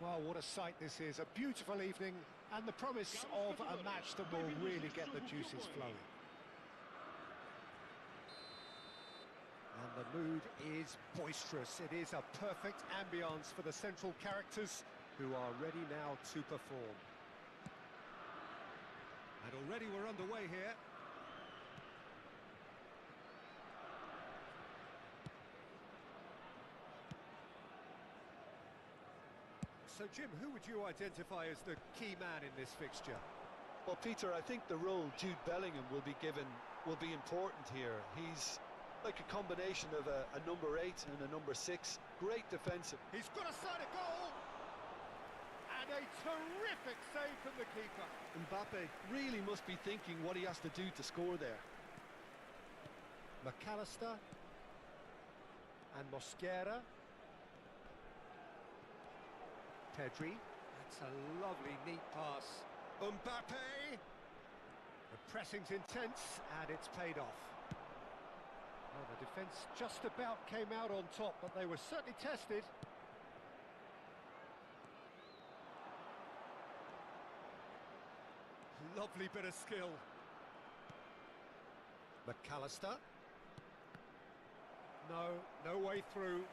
Well, what a sight this is. A beautiful evening and the promise of a match that will really get the juices flowing. And the mood is boisterous. It is a perfect ambience for the central characters who are ready now to perform. And already we're underway here. So, Jim, who would you identify as the key man in this fixture? Well, Peter, I think the role Jude Bellingham will be given will be important here. He's like a combination of a number 8 and a number 6. Great defensive. He's got a side of goal! And a terrific save from the keeper. Mbappe really must be thinking what he has to do to score there. McAllister. And Mosquera. Pedri. That's a lovely, neat pass. Mbappe! The pressing's intense, and it's paid off. Well, the defence just about came out on top, but they were certainly tested. Lovely bit of skill. McAllister. No way through.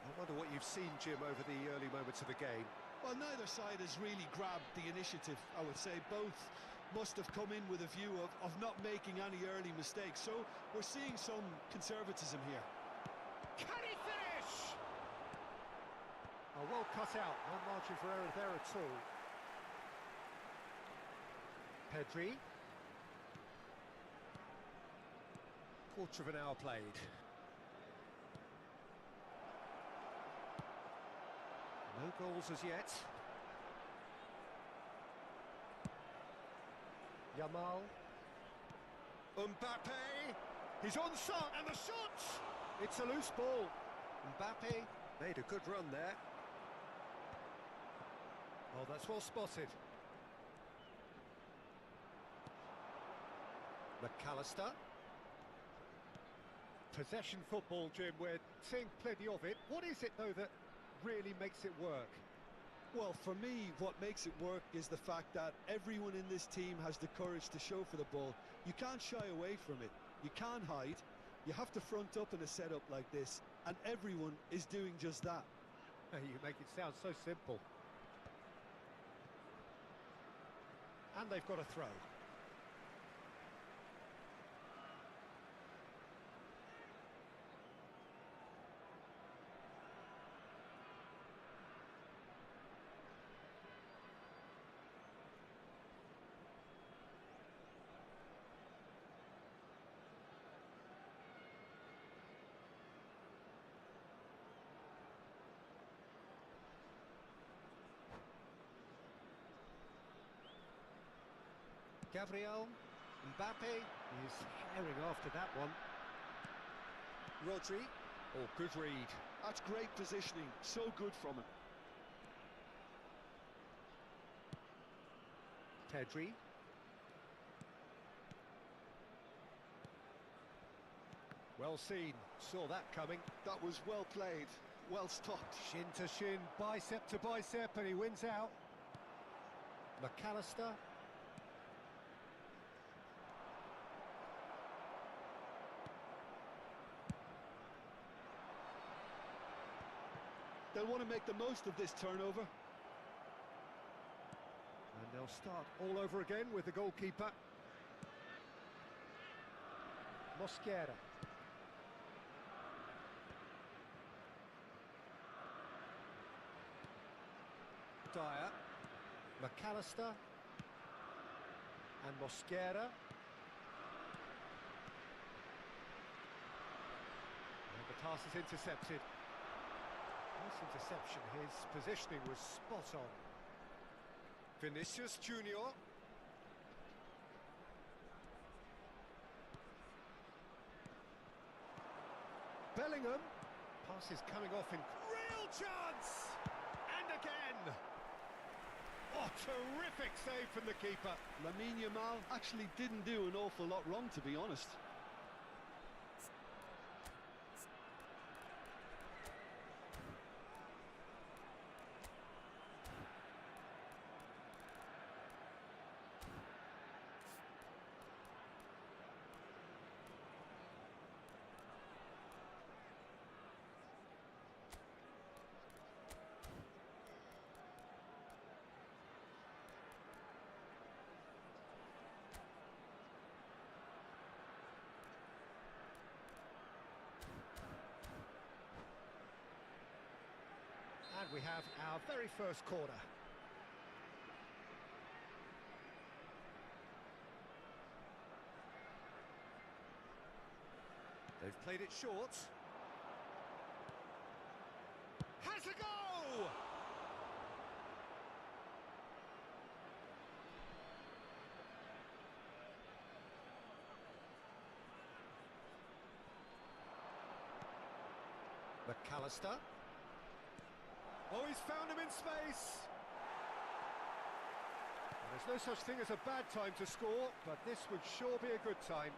I wonder what you've seen, Jim, over the early moments of the game. Well, neither side has really grabbed the initiative, I would say. Both must have come in with a view of not making any early mistakes. So we're seeing some conservatism here. Can he finish? Oh, well cut out. No margin for error there at all. Pedri. Quarter of an hour played. No goals as yet. Yamal. Mbappe. He's onside, and the shot! It's a loose ball. Mbappe made a good run there. Oh, that's well spotted. McAllister. Possession football, Jim, we're seeing plenty of it. What is it, though, that really makes it work? Well, for me, what makes it work is the fact that everyone in this team has the courage to show for the ball. You can't shy away from it. You can't hide. You have to front up in a setup like this, and everyone is doing just that. You make it sound so simple. And they've got a throw. Gabriel, Mbappe is herring after that one. Rodri, oh, good read. That's great positioning, so good from him. Pedri. Well seen, saw that coming. That was well played, well stopped. Shin to shin, bicep to bicep, and he wins out. McAllister. They'll want to make the most of this turnover. And they'll start all over again with the goalkeeper. Mosquera. Dyer. McAllister. And Mosquera. And the pass is intercepted. Nice interception, his positioning was spot on. Vinicius Junior. Bellingham. Pass is coming off in real chance! And again! Oh, terrific save from the keeper. Lamine Yamal actually didn't do an awful lot wrong, to be honest. And we have our very first corner. They've played it short. Has a go! McAllister. Oh, he's found him in space. Well, there's no such thing as a bad time to score, but this would sure be a good time.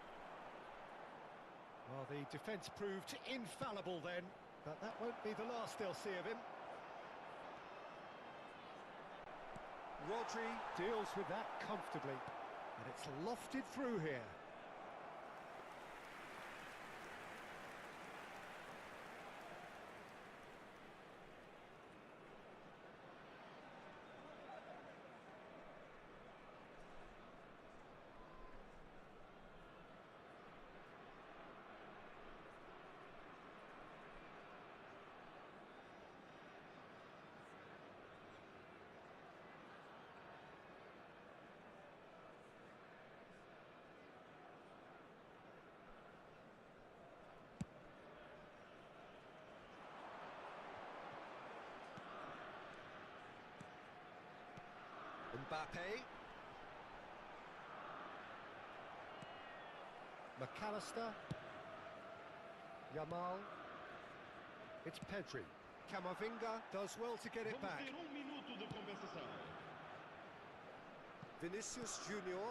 Well, the defence proved infallible then, but that won't be the last they'll see of him. Rodri deals with that comfortably, and it's lofted through here. Mbappe. McAllister. Yamal. It's Pedri. Camavinga does well to get it back. Vinicius Junior.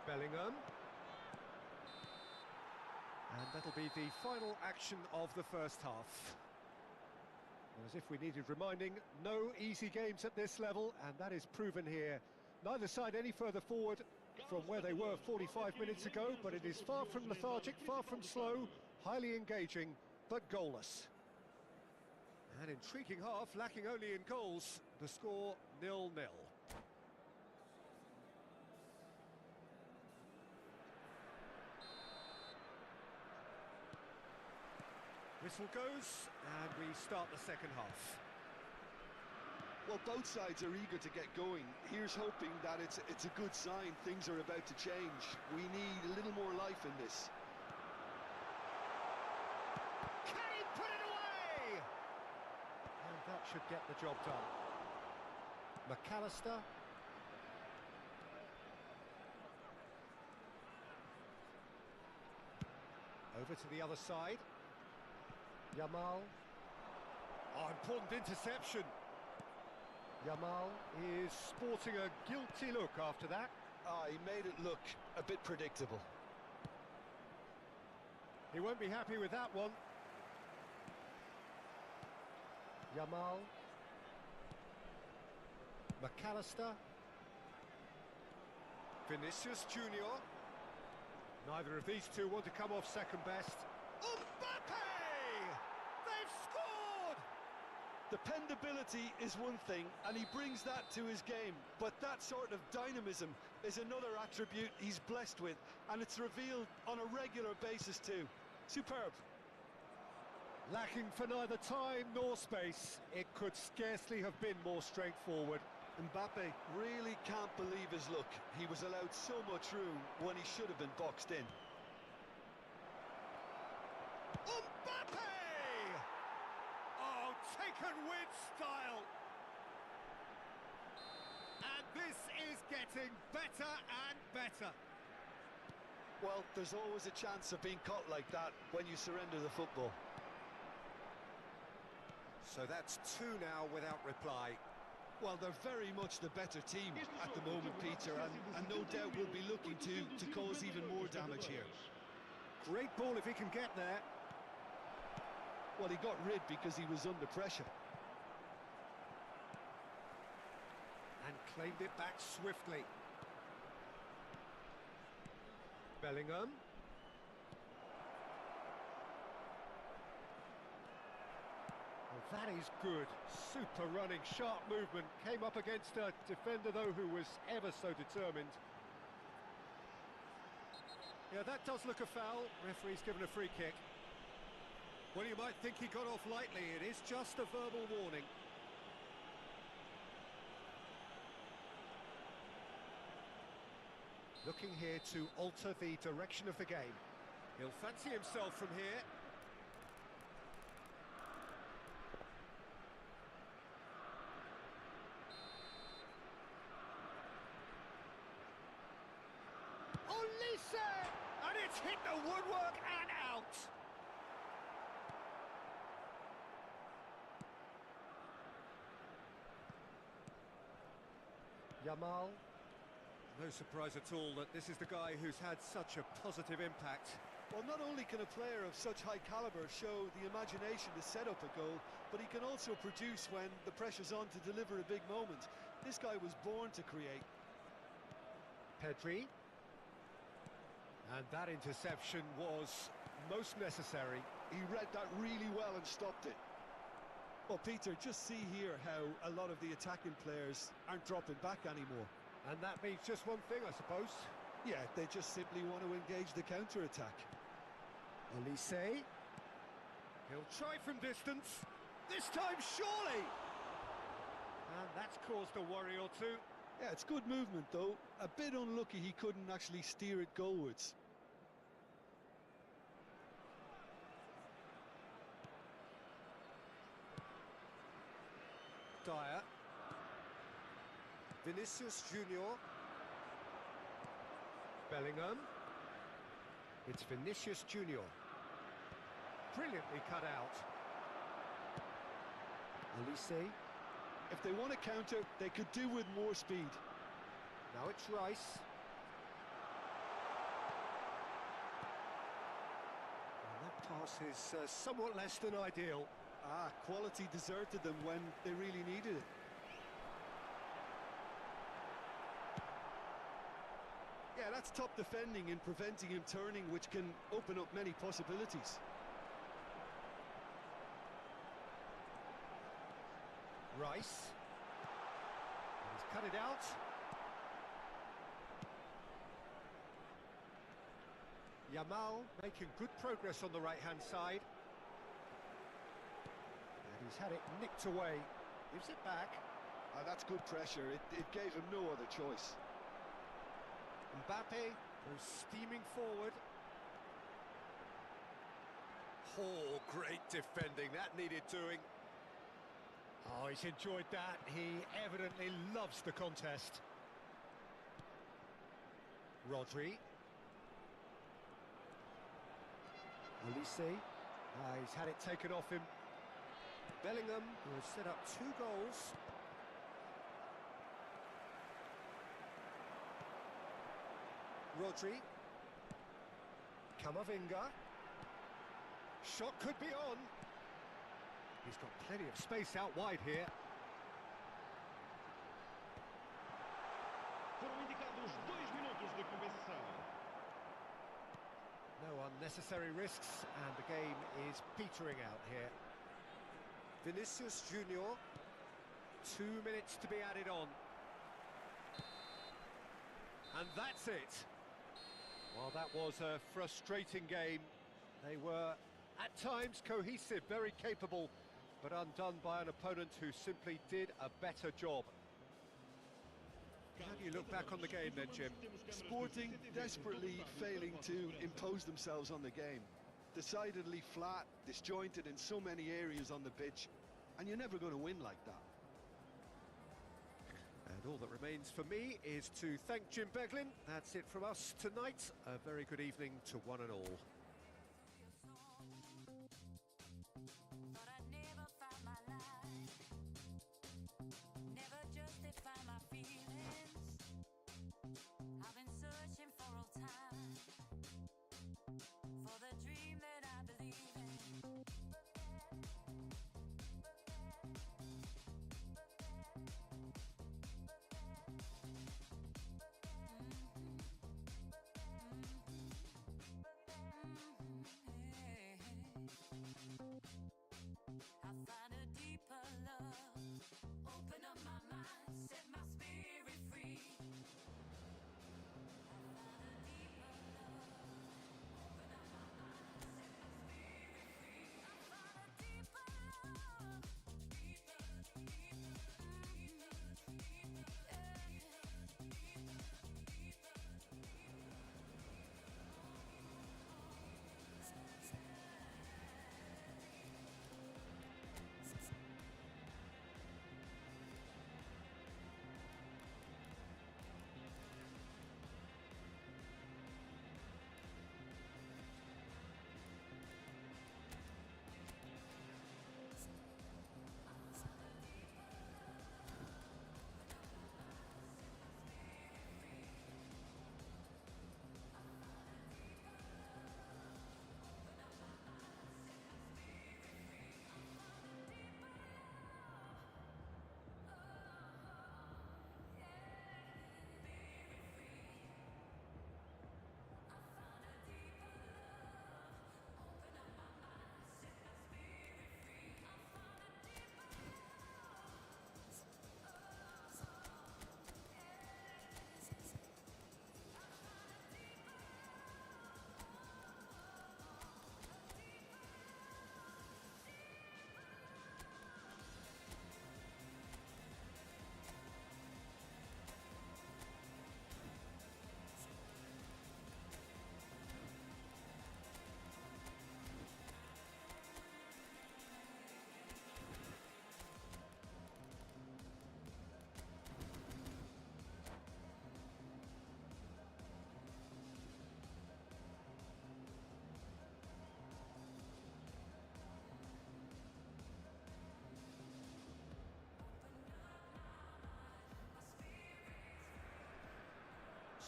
Bellingham. And that'll be the final action of the first half. As if we needed reminding, no easy games at this level, and that is proven here. Neither side any further forward from where they were 45 minutes ago, but it is far from lethargic, far from slow, highly engaging, but goalless. An intriguing half, lacking only in goals. The score 0-0. Whistle goes, and we start the second half. Well, both sides are eager to get going. Here's hoping that it's a good sign. Things are about to change. We need a little more life in this. Can he put it away? And that should get the job done. McAllister. Over to the other side. Yamal. Oh, important interception. Yamal is sporting a guilty look after that. He made it look a bit predictable. He won't be happy with that one. Yamal. McAllister. Vinicius Junior. Neither of these two want to come off second best. Mbappe! They've scored! Dependability is one thing, and he brings that to his game, but that sort of dynamism is another attribute he's blessed with, and it's revealed on a regular basis too. Superb. Lacking for neither time nor space, it could scarcely have been more straightforward. Mbappe really can't believe his luck. He was allowed so much room when he should have been boxed in. Mbappe! Oh, taken with style. And this is getting better and better. Well, there's always a chance of being caught like that when you surrender the football. So that's two now without reply. Well, they're very much the better team at the moment, Peter, and no doubt will be looking to cause even more damage here. Great ball if he can get there. Well, he got rid because he was under pressure. And claimed it back swiftly. Bellingham. Well, that is good. Super running, sharp movement. Came up against a defender, though, who was ever so determined. Yeah, that does look a foul. Referee's given a free kick. Well, you might think he got off lightly. It is just a verbal warning. Looking here to alter the direction of the game. He'll fancy himself from here. Olise! And it's hit the woodwork and out! Yamal. No surprise at all that this is the guy who's had such a positive impact. Well, not only can a player of such high caliber show the imagination to set up a goal, but he can also produce when the pressure's on to deliver a big moment. This guy was born to create. Pedri. And that interception was most necessary. He read that really well and stopped it. Well, Peter, just see here how a lot of the attacking players aren't dropping back anymore. And that means just one thing, I suppose. Yeah, they just simply want to engage the counter-attack. Olise. He'll try from distance. This time, surely! And that's caused a worry or two. Yeah, it's good movement, though. A bit unlucky he couldn't actually steer it goalwards. Dyer. Vinicius Junior. Bellingham. It's Vinicius Junior. Brilliantly cut out. Olise. If they want to counter, they could do with more speed. Now it's Rice. And that pass is somewhat less than ideal. Quality deserted them when they really needed it. Yeah, that's top defending and preventing him turning, which can open up many possibilities. Rice. And he's cut it out. Yamal making good progress on the right-hand side. And he's had it nicked away. Gives it back. That's good pressure. It gave him no other choice. Mbappe goes steaming forward. Oh, great defending. That needed doing. Oh, he's enjoyed that. He evidently loves the contest. Rodri. Olise. He's had it taken off him. Bellingham, who has set up 2 goals. Rodri. Camavinga. Shot could be on. He's got plenty of space out wide here. Foram indicados 2 minutos de compensação. No unnecessary risks, and the game is petering out here. Vinicius Junior. 2 minutes to be added on. And that's it. Well, that was a frustrating game. They were, at times, cohesive, very capable, but undone by an opponent who simply did a better job. How do you look back on the game then, Jim? Sporting desperately failing to impose themselves on the game. Decidedly flat, disjointed in so many areas on the pitch, and you're never going to win like that. And all that remains for me is to thank Jim Beglin. That's it from us tonight. A very good evening to one and all.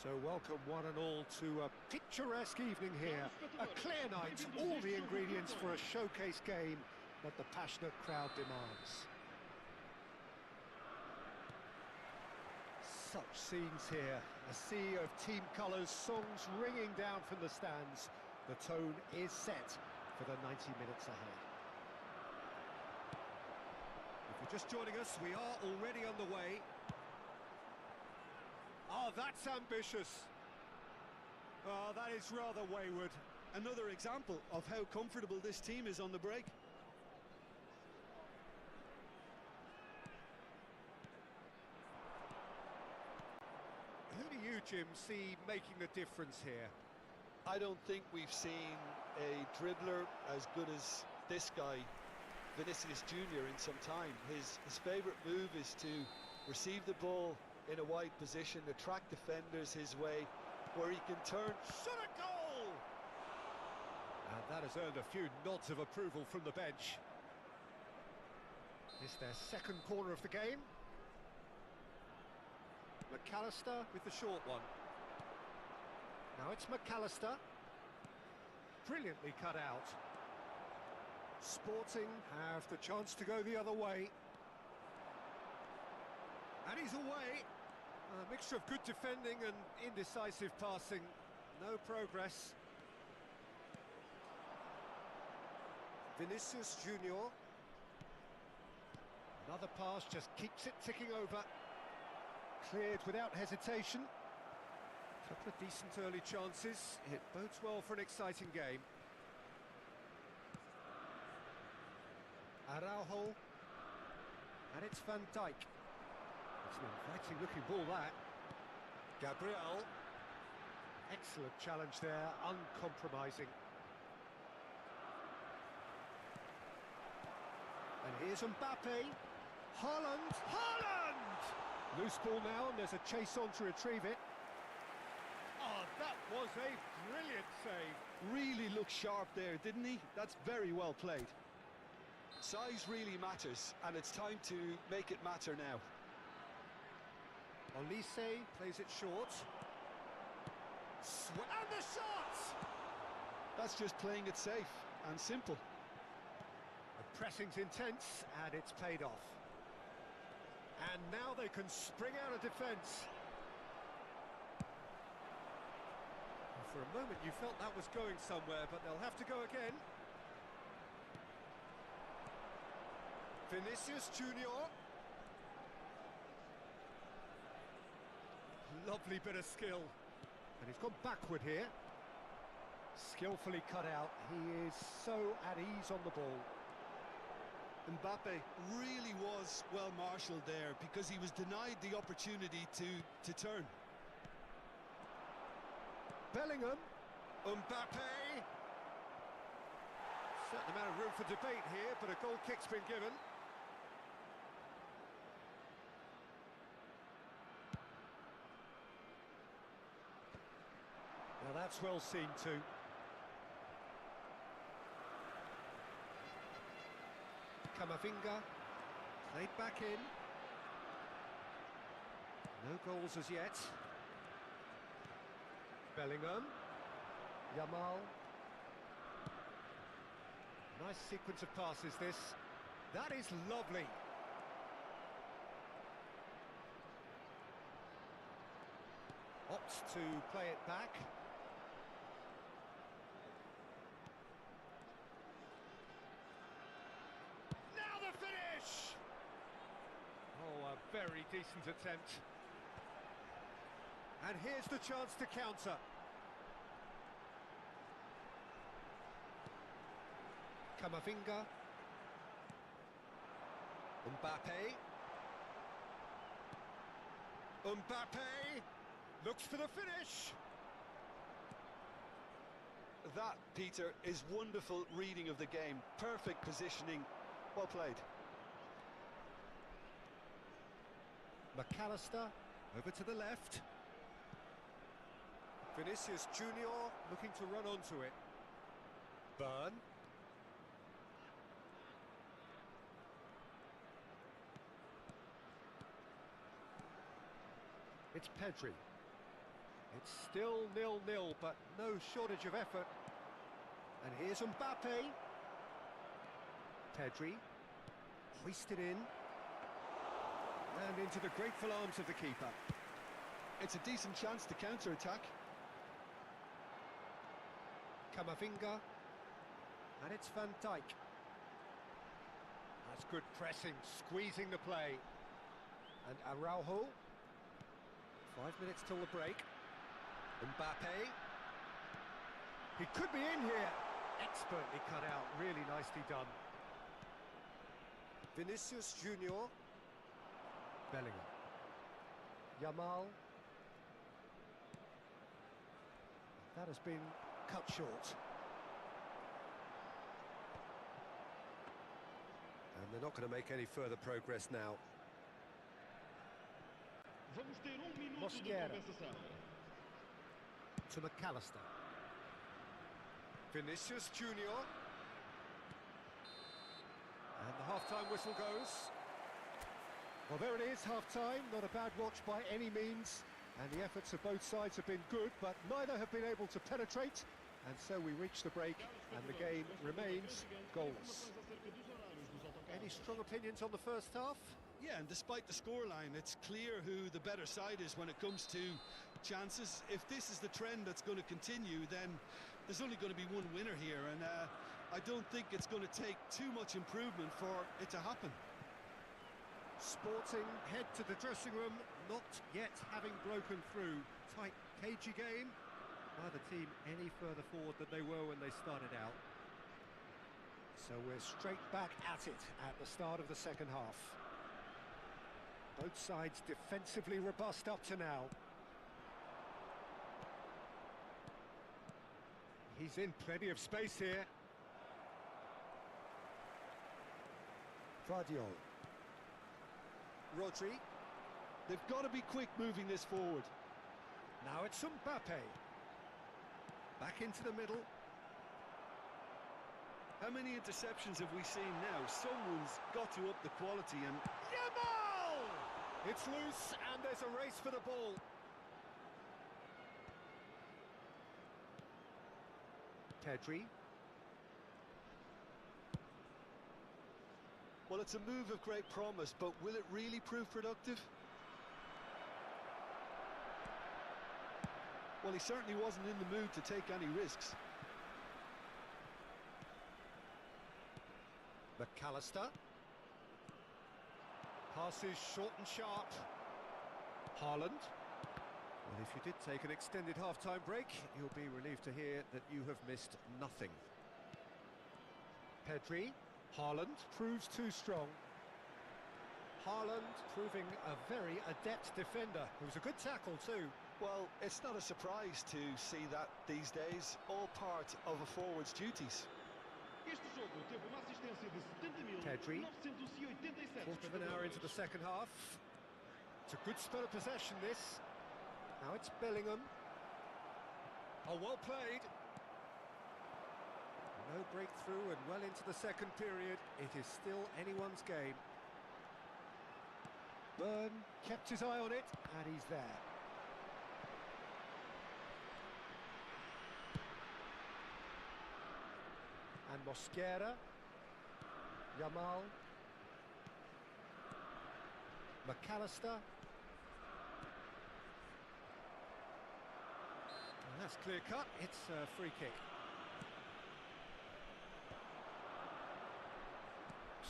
So welcome one and all to a picturesque evening here. A clear night, all the ingredients for a showcase game that the passionate crowd demands. Such scenes here, a sea of team colours, songs ringing down from the stands. The tone is set for the 90 minutes ahead. If you're just joining us, we are already underway. Oh, that's ambitious. Oh, that is rather wayward. Another example of how comfortable this team is on the break. Who do you, Jim, see making the difference here? I don't think we've seen a dribbler as good as this guy, Vinicius Junior, in some time. His favourite move is to receive the ball in a wide position, attract defenders his way, where he can turn. Shot a goal! And that has earned a few nods of approval from the bench. It's their second corner of the game. McAllister with the short one. Now it's McAllister. Brilliantly cut out. Sporting have the chance to go the other way. And he's away. A mixture of good defending and indecisive passing. No progress. Vinicius Junior. Another pass just keeps it ticking over. Cleared without hesitation. Couple of decent early chances. It bodes well for an exciting game. Araujo. And it's Van Dijk. It's an inviting looking ball, that. Gabriel. Excellent challenge there, uncompromising. And here's Mbappe. Haaland! Loose ball now, and there's a chase on to retrieve it. Oh, that was a brilliant save. Really looked sharp there, didn't he? That's very well played. Size really matters, and it's time to make it matter now. Olise plays it short. And the shot! That's just playing it safe and simple. The pressing's intense, and it's paid off. And now they can spring out of defence. For a moment you felt that was going somewhere, but they'll have to go again. Vinicius Junior. Lovely bit of skill. And he's gone backward here. Skillfully cut out. He is so at ease on the ball. Mbappe really was well marshalled there because he was denied the opportunity to turn. Bellingham. Mbappe. Certain amount of room for debate here, but a goal kick's been given. Now that's well seen too. Camavinga, played back in. No goals as yet. Bellingham. Yamal. Nice sequence of passes this. That is lovely. Opts to play it back. Now the finish! Oh, a very decent attempt. And here's the chance to counter. Camavinga. Mbappe. Mbappe looks for the finish. That, Peter, is wonderful reading of the game. Perfect positioning. Well played. McAllister over to the left. Vinicius Junior looking to run onto it. Burn. It's Pedri. It's still 0-0, but no shortage of effort. And here's Mbappe. Pedri. Hoisted in. And into the grateful arms of the keeper. It's a decent chance to counter-attack. Camavinga. And it's Van Dijk. That's good pressing, squeezing the play. And Araujo. 5 minutes till the break. Mbappe. He could be in here. Expertly cut out, really nicely done. Vinicius Junior. Bellingham. Yamal. That has been cut short. And they're not going to make any further progress now. Vamos ter minuto de Mosquera. compensação. To McAllister. Vinicius Junior. And the half-time whistle goes. Well, there it is, half-time. Not a bad watch by any means. And the efforts of both sides have been good, but neither have been able to penetrate. And so we reach the break, and the game remains goalless. Any strong opinions on the first half? Yeah, and despite the scoreline, it's clear who the better side is when it comes to chances. If this is the trend that's going to continue, then there's only going to be one winner here, and I don't think it's going to take too much improvement for it to happen. Sporting head to the dressing room, not yet having broken through. Tight, cagey game. Neither team any further forward than they were when they started out. So we're straight back at it at the start of the second half. Both sides defensively robust up to now. He's in plenty of space here. Vardiol. Rodri. They've got to be quick moving this forward. Now it's Mbappe. Back into the middle. How many interceptions have we seen now? Someone's got to up the quality, and Yamal! It's loose and there's a race for the ball. Pedri. well, it's a move of great promise, but will it really prove productive? Well, he certainly wasn't in the mood to take any risks. McAllister. Passes short and sharp. Haaland. Well, if you did take an extended half-time break, you'll be relieved to hear that you have missed nothing. Pedri. Haaland proves too strong. Haaland proving a very adept defender. It was a good tackle too. Well, it's not a surprise to see that these days, all part of a forward's duties. Este jogo teve uma assistência de Pedri. 70.987 Quarter of an hour into the second half. It's a good spell of possession, this. Now it's Bellingham. Oh, well played. No breakthrough and well into the second period. It is still anyone's game. Byrne kept his eye on it, and he's there. And Mosquera. Yamal. McAllister. And that's clear cut. It's a free kick.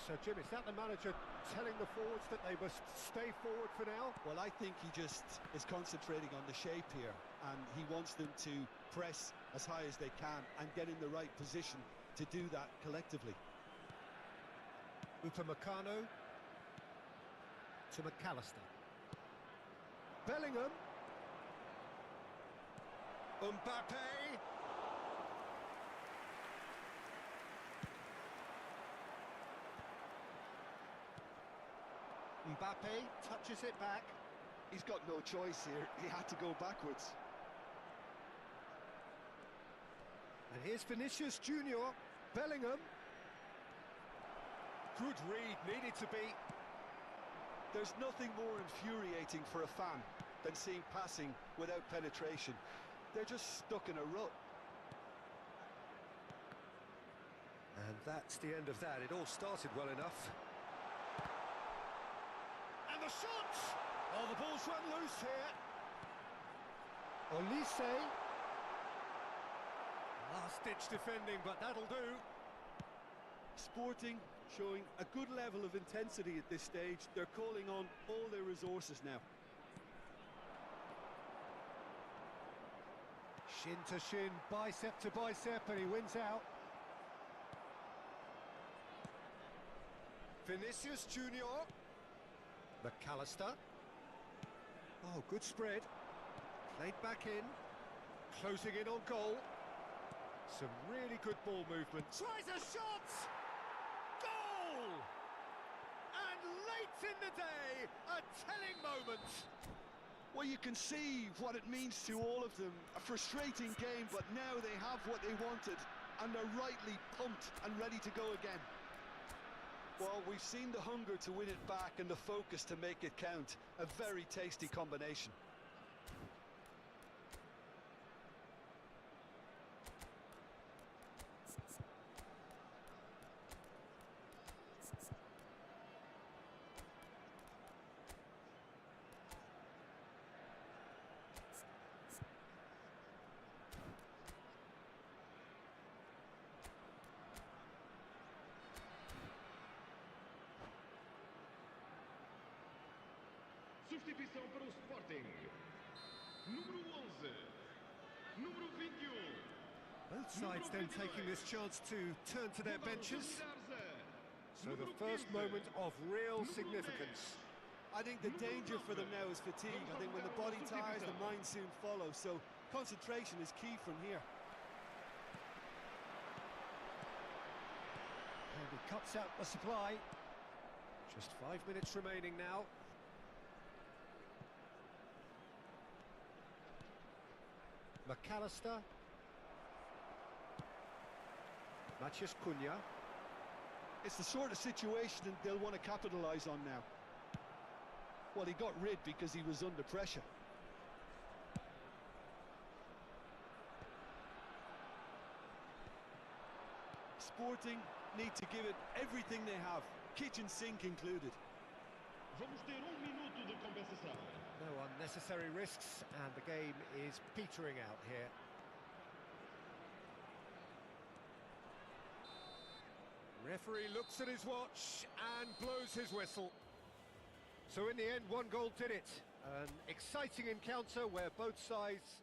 So, Jim, is that the manager telling the forwards that they must stay forward for now? Well, I think he just is concentrating on the shape here, and he wants them to press as high as they can and get in the right position to do that collectively. Upamecano to McAllister. Bellingham. Mbappe. Mbappe touches it back. He's got no choice here. He had to go backwards. And here's Vinicius Junior. Bellingham. Good read, needed to be. There's nothing more infuriating for a fan than seeing passing without penetration. They're just stuck in a rut. And that's the end of that. It all started well enough. And the shot! Oh, the ball's run loose here. Olise. Last-ditch defending, but that'll do. Sporting showing a good level of intensity at this stage. They're calling on all their resources now. Shin to shin, bicep to bicep, and he wins out. Vinicius Junior. McAllister. Oh, good spread. Played back in. Closing in on goal. Some really good ball movement. Tries a shot! Goal! And late in the day, a telling moment. Well, you can see what it means to all of them. A frustrating game, but now they have what they wanted, and they're rightly pumped and ready to go again. Well, we've seen the hunger to win it back and the focus to make it count. A very tasty combination. Substituição para o Sporting. Número 11. Número 21. Both sides then taking this chance to turn to their benches. So the first moment of real significance. I think the danger for them now is fatigue. I think when the body tires, the mind soon follows. So concentration is key from here. And he cuts out the supply. Just 5 minutes remaining now. McAllister. Matheus Cunha. It's the sort of situation that they'll want to capitalise on now. Well, he got rid because he was under pressure. Sporting need to give it everything they have, kitchen sink included. Vamos ter minuto de compensação. No unnecessary risks, and the game is petering out here. Referee looks at his watch and blows his whistle. So in the end, one goal did it. An exciting encounter where both sides...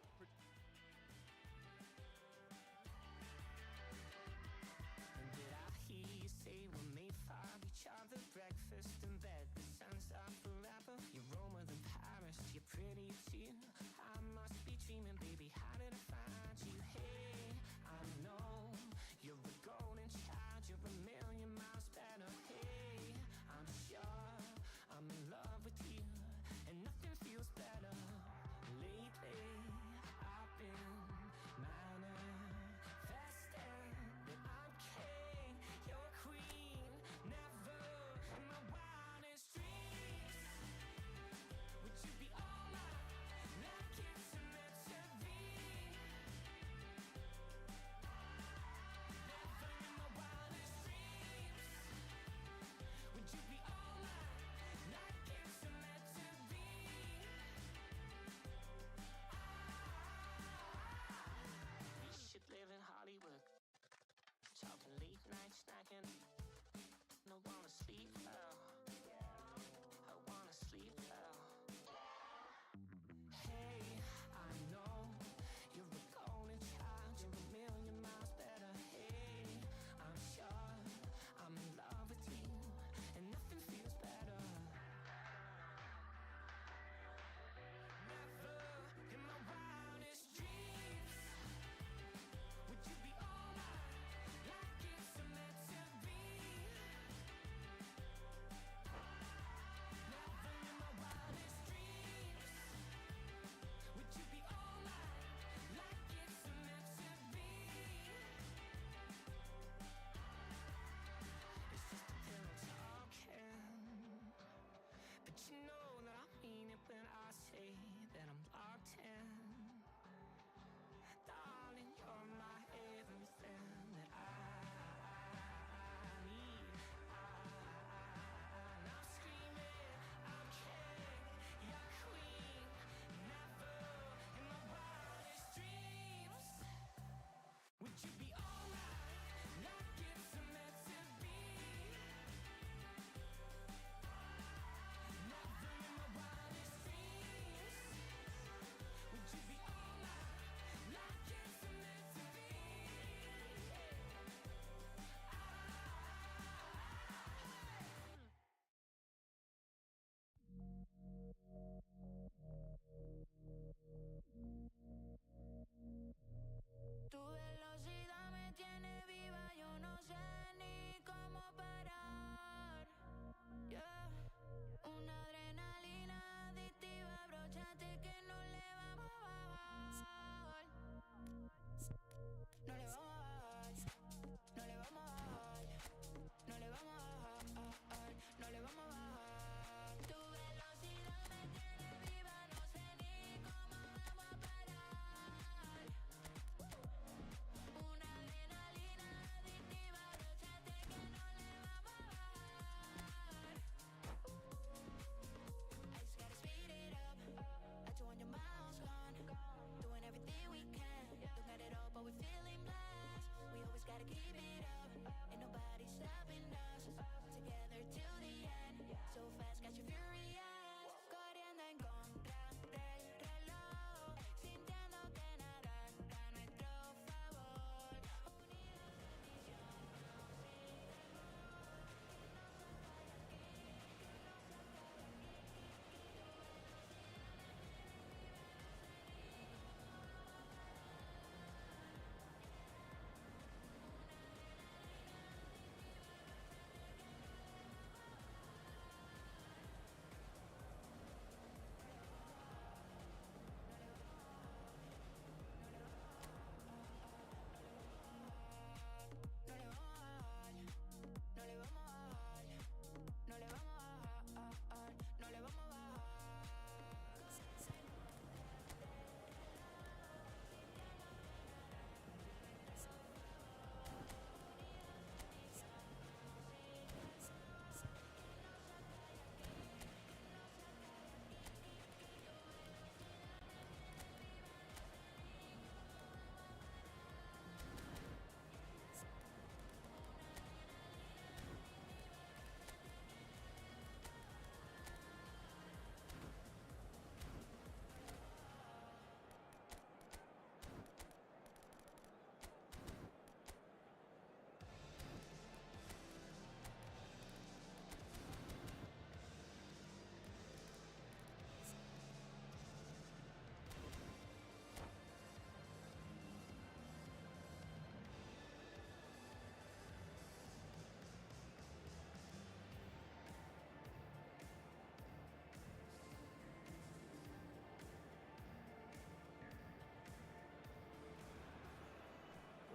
Did I hear you say we're made for each other? Breakfast in bed, the sun's up forever. You're warmer than Paris, you're pretty too. I must be dreaming, baby, how did I find you? Hey, I know you're a golden child, you're a million miles better. Hey, I'm sure I'm in love with you, and nothing feels better. Lately, I've been manifesting that I'm king, you're queen. Never in my wildest dreams would you be all mine, like it's meant to be. Never in my wildest dreams would you be all mine, like it's meant to be. We should live in Hollywood, talking late night snacking. I wanna sleep well, I wanna sleep well. Hey, I know you're a golden child, you're a million miles better. Hey, I'm sure I'm in love with you, and nothing feels better. Never in my wildest dreams would you be all mine, like it's meant to be.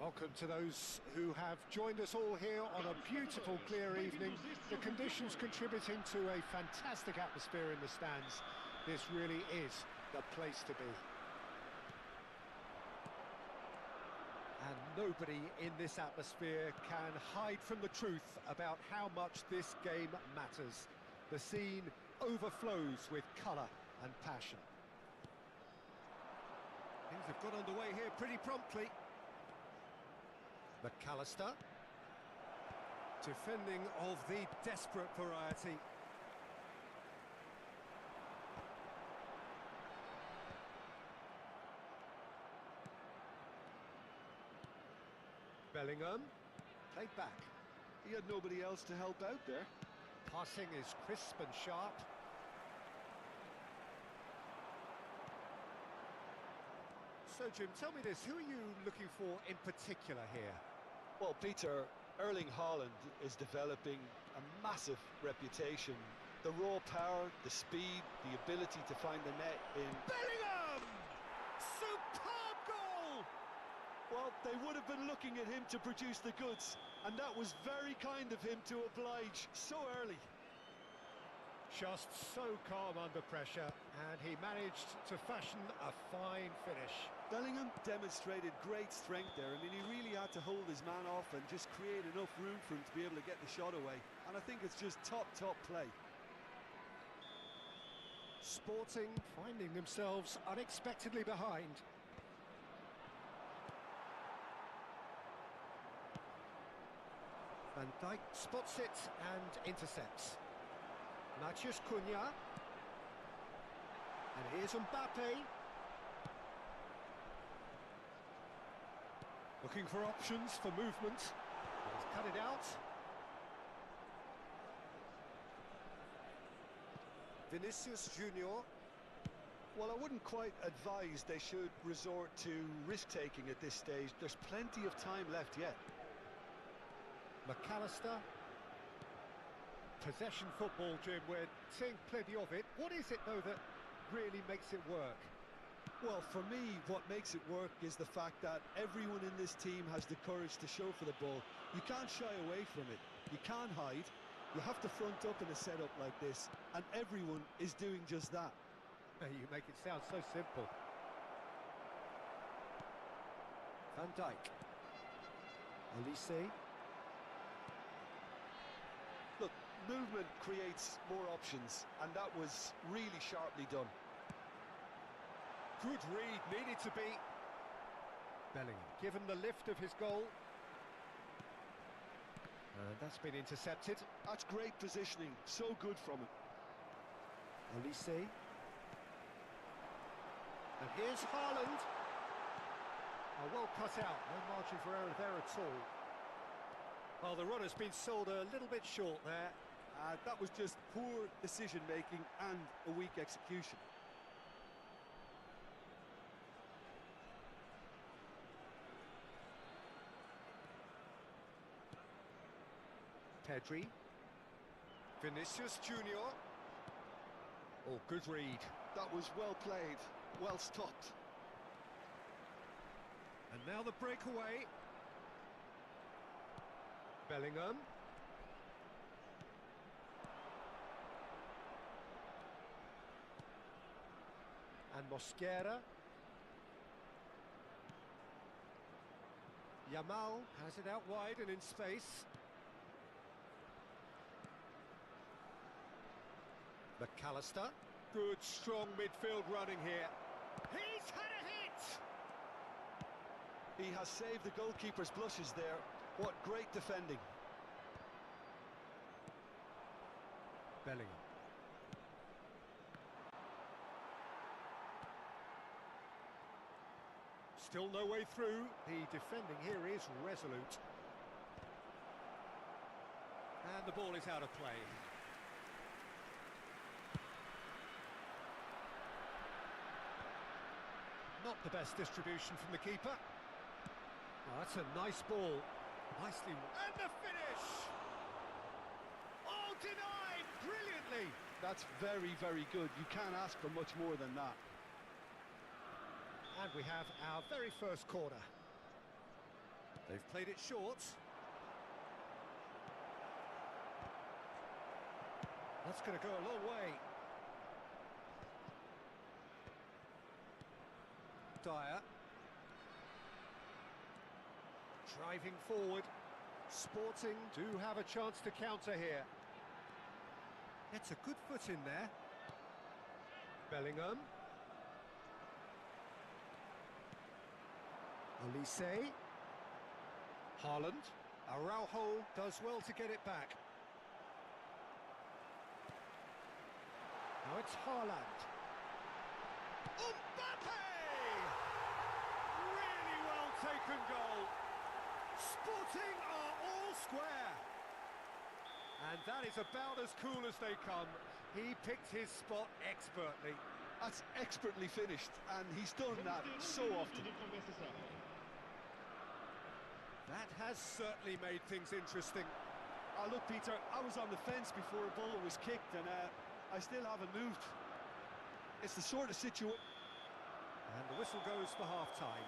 Welcome to those who have joined us all here on a beautiful, clear evening. The conditions contributing to a fantastic atmosphere in the stands. This really is the place to be. And nobody in this atmosphere can hide from the truth about how much this game matters. The scene overflows with colour and passion. Things have got underway here pretty promptly. McAllister. Defending of the desperate variety. Bellingham. Played back. He had nobody else to help out there. Passing is crisp and sharp. So, Jim, tell me this, who are you looking for in particular here? Well, Peter, Erling Haaland is developing a massive reputation. The raw power, the speed, the ability to find the net in... Bellingham! Superb goal! Well, they would have been looking at him to produce the goods, and that was very kind of him to oblige so early. Just so calm under pressure, and he managed to fashion a fine finish. Bellingham demonstrated great strength there. I mean, he really had to hold his man off and just create enough room for him to be able to get the shot away. And I think it's just top play. Sporting finding themselves unexpectedly behind. Van Dijk spots it and intercepts. Matheus Cunha. And here's Mbappe. Looking for options for movement. He's cut it out. Vinicius Junior. Well, I wouldn't quite advise they should resort to risk-taking at this stage. There's plenty of time left yet. McAllister. Possession football, Jim, we're seeing plenty of it. What is it, though, that really makes it work? Well, for me, what makes it work is the fact that everyone in this team has the courage to show for the ball. You can't shy away from it. You can't hide. You have to front up in a setup like this, and everyone is doing just that. You make it sound so simple. Van Dijk. Olise. Look, movement creates more options, and that was really sharply done. Good read, needed to be. Bellingham, given the lift of his goal. And that's been intercepted. That's great positioning, so good from him. Olise. And here's Haaland. Oh, well cut out, no margin for error there at all. Well, the runner's been sold a little bit short there. That was just poor decision-making and a weak execution. Pedri. Vinicius Junior. Oh, good read. That was well played, well stopped. And now the breakaway. Bellingham. And Mosquera. Yamal has it out wide and in space. McAllister. Good, strong midfield running here. He's had a hit! He has saved the goalkeeper's blushes there. What great defending. Bellingham. Still no way through. The defending here is resolute. And the ball is out of play. Not the best distribution from the keeper. Oh, that's a nice ball. Nicely. And the finish! Oh, denied! Brilliantly! That's very, very good. You can't ask for much more than that. And we have our very first corner. They've played it short. That's going to go a long way. Dyer. Driving forward. Sporting do have a chance to counter here. It's a good foot in there. Bellingham. Olise. Haaland. Araujo does well to get it back. Now it's Haaland. Mbappe! Really well taken goal. Sporting are all square. And that is about as cool as they come. He picked his spot expertly. That's expertly finished, and he's done that so often. That has certainly made things interesting. Look, Peter, I was on the fence before a ball was kicked, and I still haven't moved. It's the sort of situation... And the whistle goes for half-time.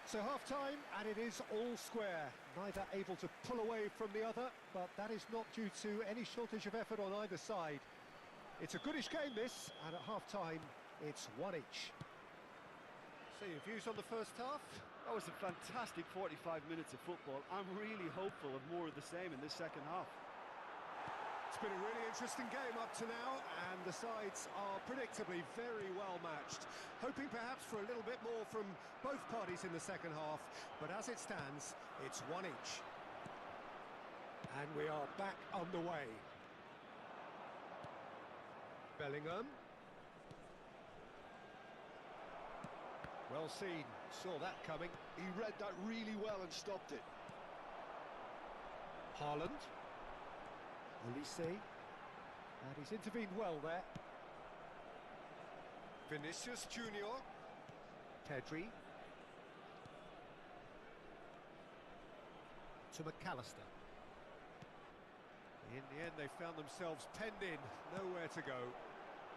So half-time, and it is all square. Neither able to pull away from the other, but that is not due to any shortage of effort on either side. It's a goodish game, this, and at half-time, it's one each. So your views on the first half? That was a fantastic 45 minutes of football. I'm really hopeful of more of the same in this second half. It's been a really interesting game up to now, and the sides are predictably very well matched. Hoping perhaps for a little bit more from both parties in the second half, but as it stands, it's one each. And we are back underway. Bellingham. Well seen, saw that coming. He read that really well and stopped it. Haaland. Olise. And he's intervened well there. Vinicius Junior. Pedri. To McAllister. In the end, they found themselves penned in, nowhere to go.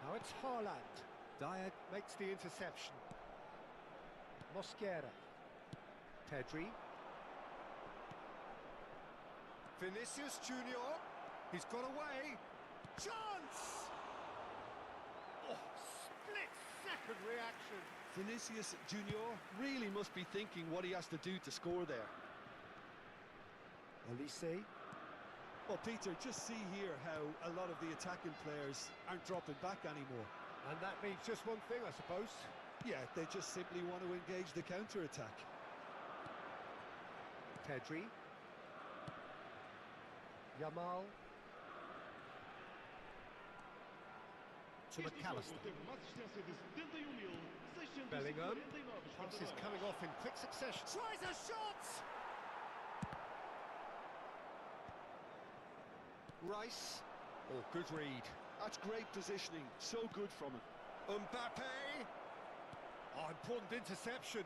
Now it's Haaland. Dyer makes the interception. Mosquera. Pedri. Vinicius Junior. He's got away. Chance! Oh, split-second reaction. Vinicius Junior really must be thinking what he has to do to score there. Olise. Well, Peter, just see here how a lot of the attacking players aren't dropping back anymore. And that means just one thing, I suppose. Yeah, they just simply want to engage the counter-attack. Pedri. Yamal. To McAllister. Bellingham. Passes coming off in quick succession. Tries a shot! Rice. Oh, good read. That's great positioning. So good from him. Mbappe. Oh, important interception.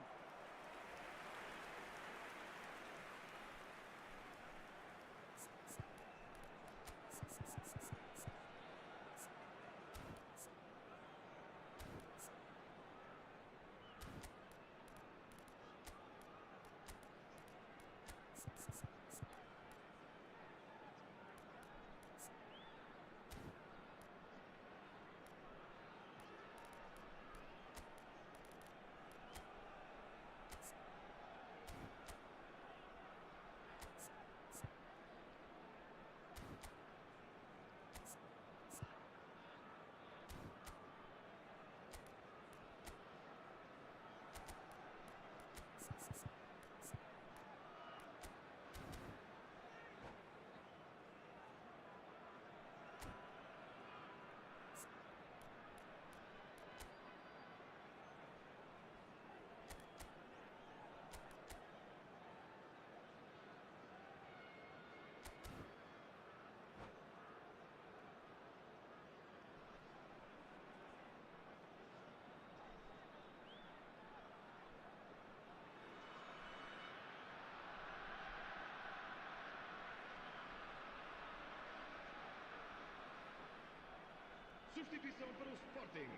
Substituição para o Sporting.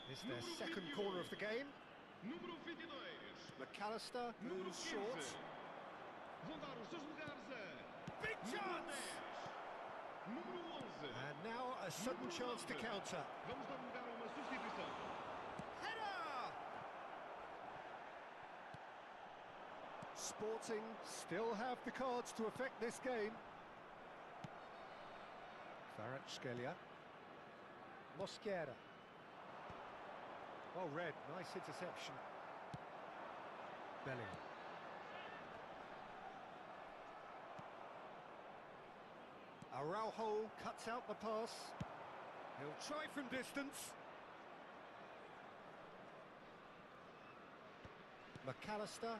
It's their second corner of the game. Número 22. McAllister Número moves 15. short. Vão dar os seus lugares a... Big Número chance! 10. Número 11. And now a sudden Número chance to 9. counter. Vamos dar lugar a uma substituição. Header! Sporting still have the cards to affect this game. Kvaratskhelia. Mosquera. Well read, nice interception. Bellingham. Araujo cuts out the pass. He'll try from distance. McAllister.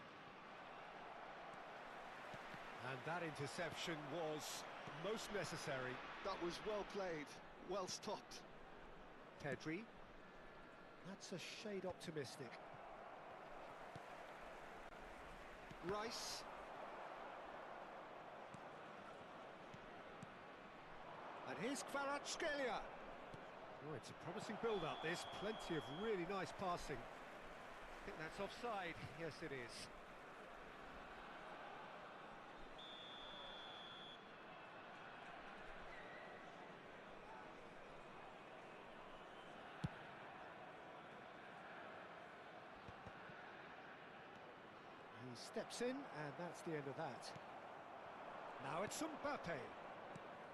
And that interception was most necessary. That was well played, well stopped. Pedri. That's a shade optimistic. Rice. And here's Kvaratskhelia. Oh, it's a promising build-up, this. Plenty of really nice passing. I think that's offside. Yes, it is. He steps in, and that's the end of that. Now it's Mbappe.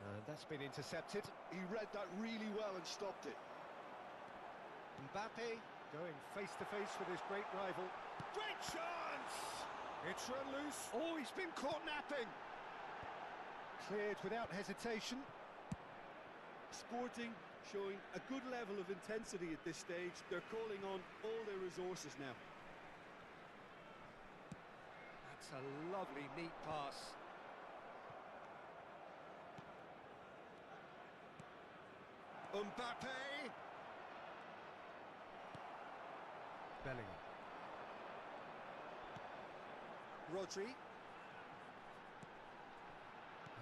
And that's been intercepted. He read that really well and stopped it. Mbappe going face-to-face with his great rival. Great chance! It's run loose. Oh, he's been caught napping. Cleared without hesitation. Sporting showing a good level of intensity at this stage. They're calling on all their resources now. That's a lovely, neat pass. Mbappe! Bellingham. Rodri.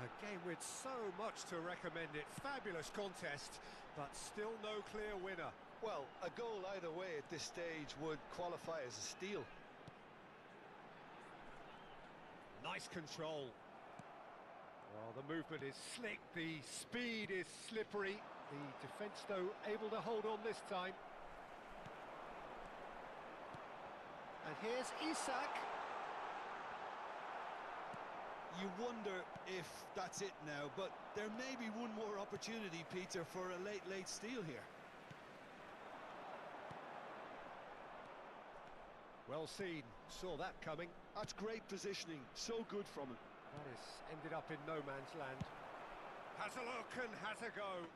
A game with so much to recommend it. Fabulous contest, but still no clear winner. Well, a goal either way at this stage would qualify as a steal. Nice control. Well, the movement is slick, the speed is slippery. The defence, though, able to hold on this time. And here's Isak. You wonder if that's it now, but there may be one more opportunity, Peter, for a late steal here. Well seen, saw that coming. That's great positioning, so good from him. That has ended up in no man's land. Has a look and has a go.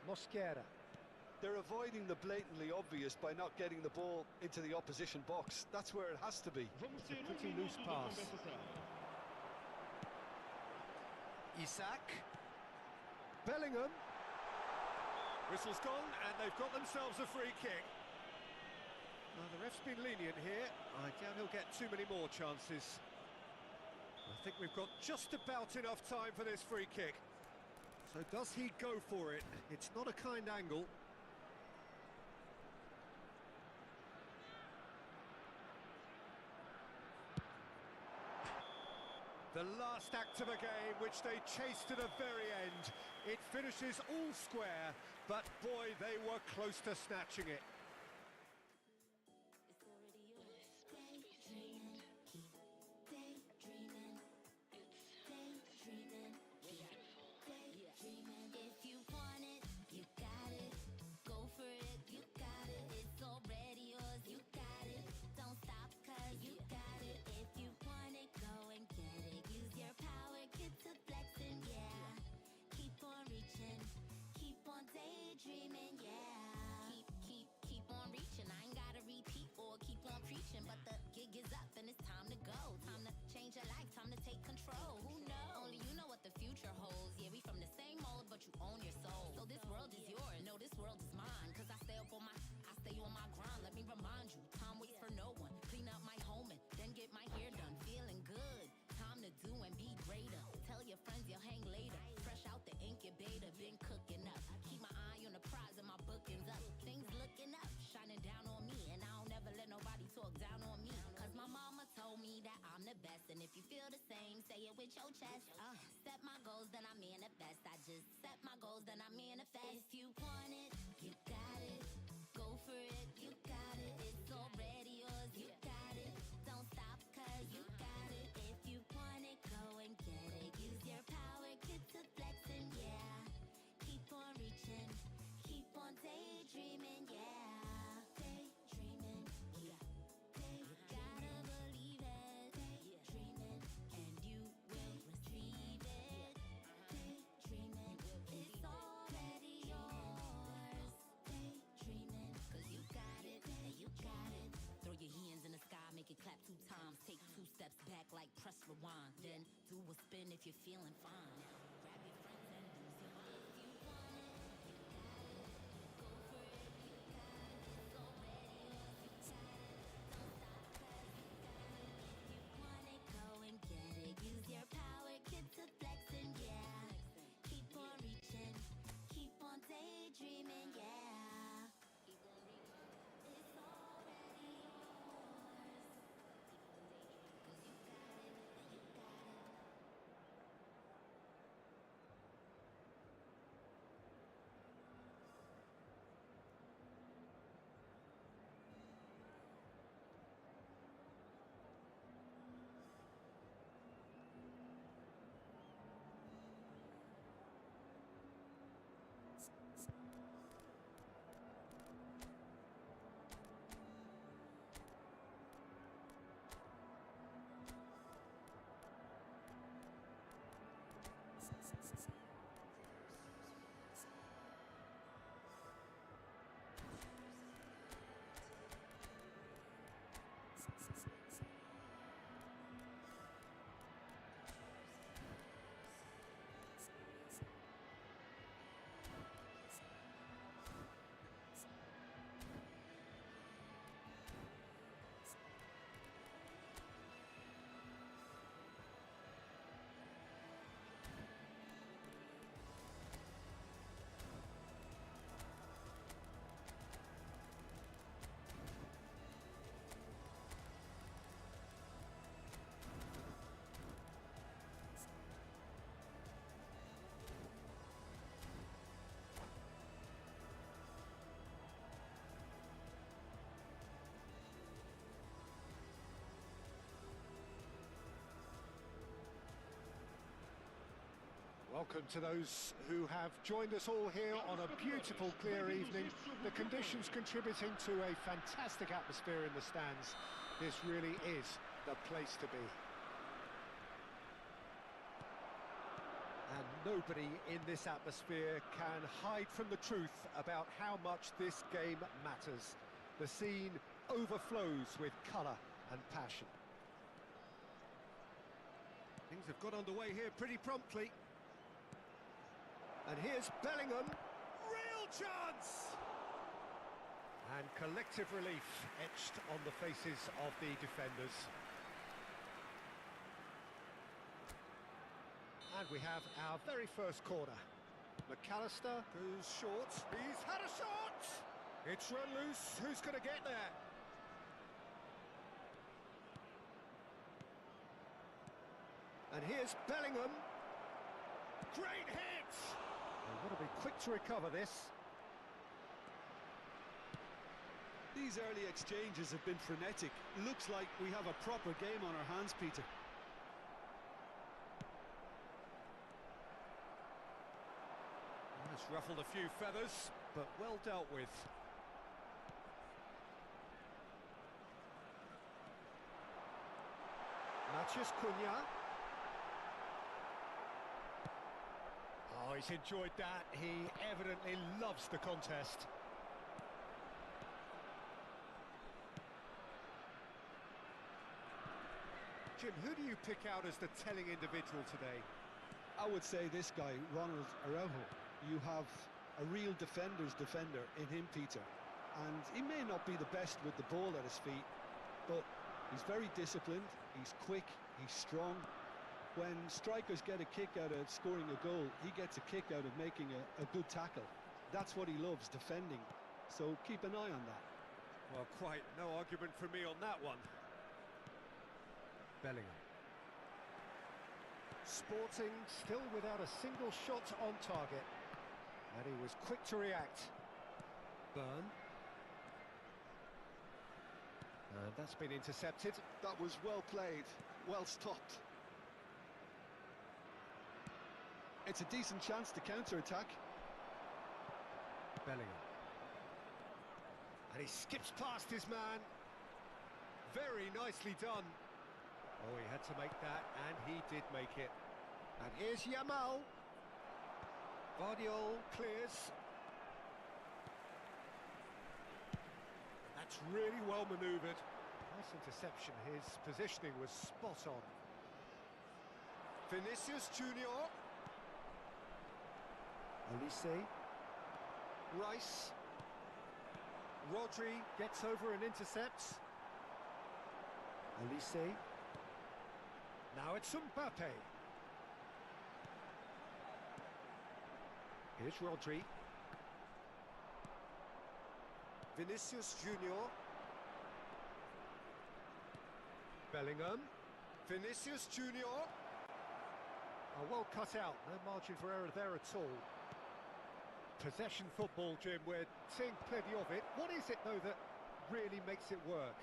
Mosquera. They're avoiding the blatantly obvious by not getting the ball into the opposition box. That's where it has to be. Vamos ter Pretty minuto loose de pass. compensação. Isak. Bellingham. Whistle's gone and they've got themselves a free kick. Now the ref's been lenient here. I doubt he'll get too many more chances. I think we've got just about enough time for this free kick. So does he go for it? It's not a kind angle. The last act of a game, which they chased to the very end. It finishes all square, but boy, they were close to snatching it. But the gig is up and it's time to go. Time to change your life, time to take control. Who knows? Only you know what the future holds. Yeah, we from the same mold, but you own your soul. So this world is yours, no, this world is mine. Cause I stay on my grind. Let me remind you, time waits for no one. Clean up my home and then get my hair done. Feeling good, time to do and be greater. Tell your friends you'll hang later. Fresh out the incubator, been cooking up. Keep my eye on the prize and my bookings up. Things look if you feel the same, say it with your chest. Set my goals, then I manifest. I just set my goals, then I manifest. If you want it, you got it. Go for it, you got it. It's already yours, you got it. Don't stop, cause you got it. If you want it, go and get it. Use your power, get to flexing, yeah. Keep on reaching, keep on daydreaming, yeah. Daydreaming, yeah. You gotta believe it. Daydreaming, and you will receive it. Daydreaming, it's already yours. Daydreaming, cause you got it, and you got it. Throw your hands in the sky, make it clap 2 times. Take 2 steps back like press rewind. Then do a spin if you're feeling fine. Grab your friends and lose your mind. If you want it, you got it. Go for it, you got it. It's already yours, you got it. Don't stop, cause you got it. If you want it, go and get it. Use your power, get to flexing, yeah. Keep on reaching, keep on daydreaming, yeah. Keep on reaching, it's already yours. Keep on daydreaming, cause you got it, and you got it. Welcome to those who have joined us all here on a beautiful, clear evening. The conditions contributing to a fantastic atmosphere in the stands. This really is the place to be. And nobody in this atmosphere can hide from the truth about how much this game matters. The scene overflows with colour and passion. Things have got underway here pretty promptly. And here's Bellingham, real chance! And collective relief etched on the faces of the defenders. And we have our very first corner. McAllister goes short, he's had a shot! It's run loose, who's going to get there? And here's Bellingham, great hit! They've got to be quick to recover this. These early exchanges have been frenetic. Looks like we have a proper game on our hands, Peter. It's ruffled a few feathers, but well dealt with. Matheus Cunha. Oh, he's enjoyed that. He evidently loves the contest. Jim, who do you pick out as the telling individual today? I would say this guy, Ronald Araujo. You have a real defender's defender in him, Peter. And he may not be the best with the ball at his feet, but he's very disciplined, he's quick, he's strong. When strikers get a kick out of scoring a goal, he gets a kick out of making a good tackle. That's what he loves, defending. So keep an eye on that. Well, quite no argument from me on that one. Bellingham. Sporting still without a single shot on target. And he was quick to react. Burn. And that's been intercepted. That was well played, well stopped. It's a decent chance to counter-attack. Bellingham. And he skips past his man. Very nicely done. Oh, he had to make that, and he did make it. And here's Yamal. Guardiola clears. That's really well manoeuvred. Nice interception. His positioning was spot on. Vinicius Junior. Olise. Rice. Rodri gets over and intercepts. Olise. Now it's Mbappe. Here's Rodri. Vinicius Junior. Bellingham. Vinicius Junior. Oh, well cut out. No margin for error there at all. Possession football, Jim. We're seeing plenty of it. What is it, though, that really makes it work?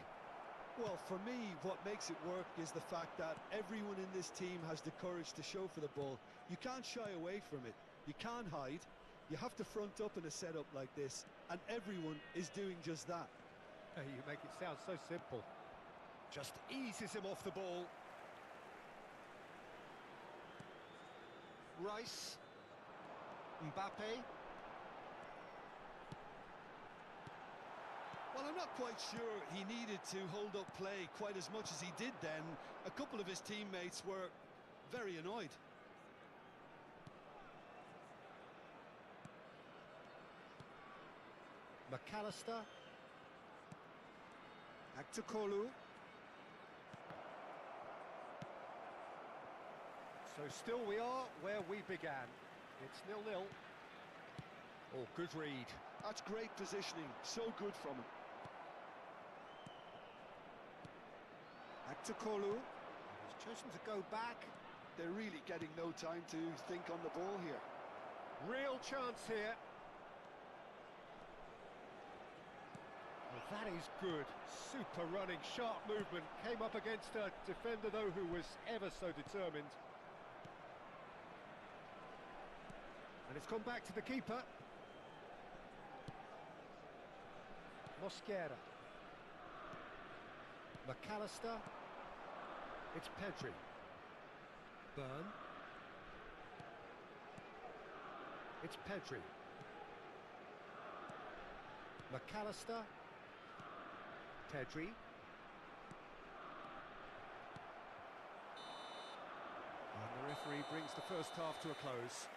Well, for me, what makes it work is the fact that everyone in this team has the courage to show for the ball. You can't shy away from it. You can't hide. You have to front up in a setup like this, and everyone is doing just that. Hey, you make it sound so simple. Just eases him off the ball. Rice. Mbappe. Well, I'm not quite sure he needed to hold up play quite as much as he did then. A couple of his teammates were very annoyed. McAllister. Aktokolu. So still we are where we began. It's 0-0. Oh, good read. That's great positioning. So good from him. Aktokolu. He's chosen to go back. They're really getting no time to think on the ball here. Real chance here. Well, that is good. Super running, sharp movement. Came up against a defender, though, who was ever so determined. And it's come back to the keeper. Mosquera. McAllister. It's Pedri. Burn. It's Pedri. McAllister. Pedri. And the referee brings the first half to a close.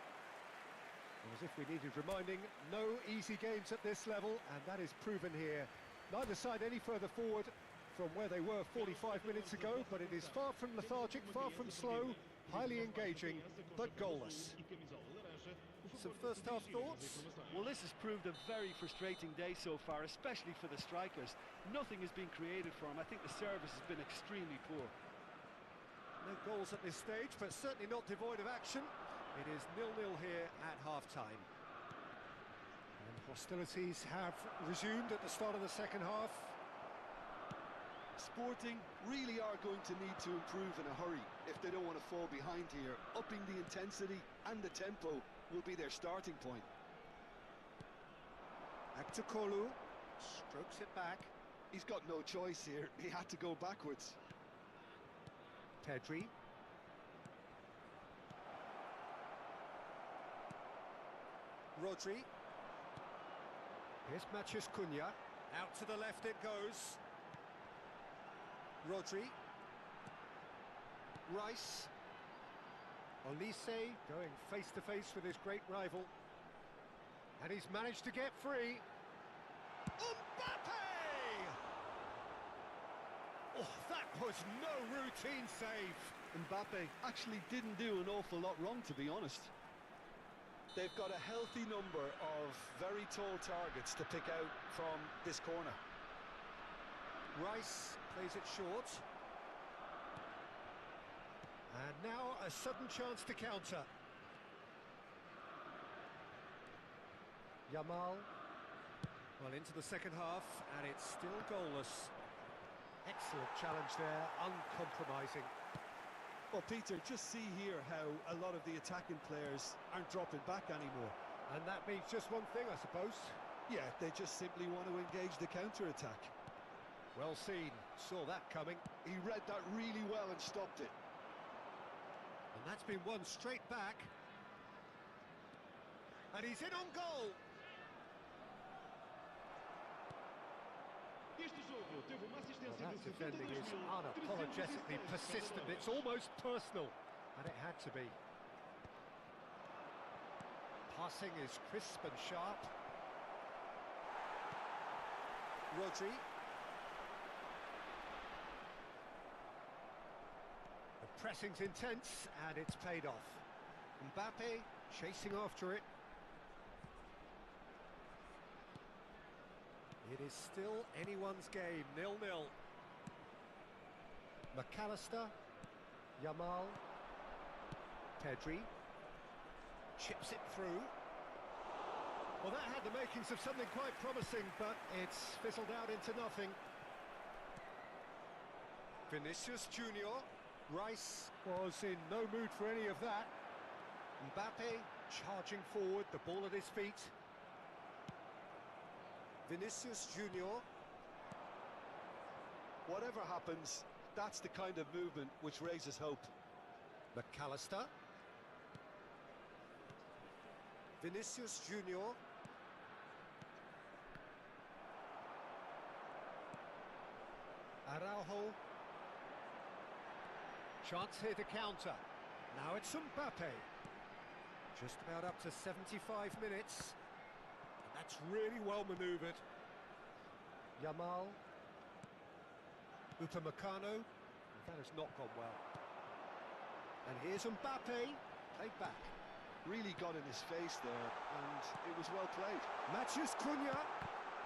As if we needed reminding, no easy games at this level, and that is proven here. Neither side any further forward from where they were 45 minutes ago, but it is far from lethargic, far from slow, highly engaging, but goalless. Some first half thoughts? Well, this has proved a very frustrating day so far, especially for the strikers. Nothing has been created for them. I think the service has been extremely poor. No goals at this stage, but certainly not devoid of action. It is 0-0 here at half-time. And hostilities have resumed at the start of the second half. Sporting really are going to need to improve in a hurry if they don't want to fall behind here. Upping the intensity and the tempo will be their starting point. Aktokolu strokes it back. He's got no choice here. He had to go backwards. Pedri. Rodri. Here's Matheus Cunha. Out to the left it goes. Rodri. Rice. Olise going face to face with his great rival. And he's managed to get free. Mbappe! Oh, that was no routine save. Mbappe actually didn't do an awful lot wrong, to be honest. They've got a healthy number of very tall targets to pick out from this corner. Rice plays it short. And Now a sudden chance to counter. Yamal. Well, into the second half, and it's still goalless. Excellent challenge there, uncompromising. Well, Peter, just see here how a lot of the attacking players aren't dropping back anymore. And that means just one thing, I suppose. Yeah, they just simply want to engage the counter-attack. Well seen, saw that coming. He read that really well and stopped it. And that's been won straight back. And he's in on goal. Este jogo teve uma Well, assistência that de defending is 72.316 unapologetically persistent. It's almost personal. And it had to be. Passing is crisp and sharp. Rodri. The pressing's intense, and it's paid off. Mbappe chasing after it. It is still anyone's game, 0-0. McAllister, Yamal, Pedri, chips it through. Well, that had the makings of something quite promising, but it's fizzled out into nothing. Vinicius Junior. Rice was in no mood for any of that. Mbappe charging forward, the ball at his feet. Vinicius Junior. Whatever happens, that's the kind of movement which raises hope. McAllister. Vinicius Junior. Araujo. Chance here to counter. Now it's Mbappe. Just about up to 75 minutes. And that's really well manoeuvred. Yamal. Upamecano. That has not gone well. And here's Mbappe. Played back. Really got in his face there, and it was well played. Matheus Cunha.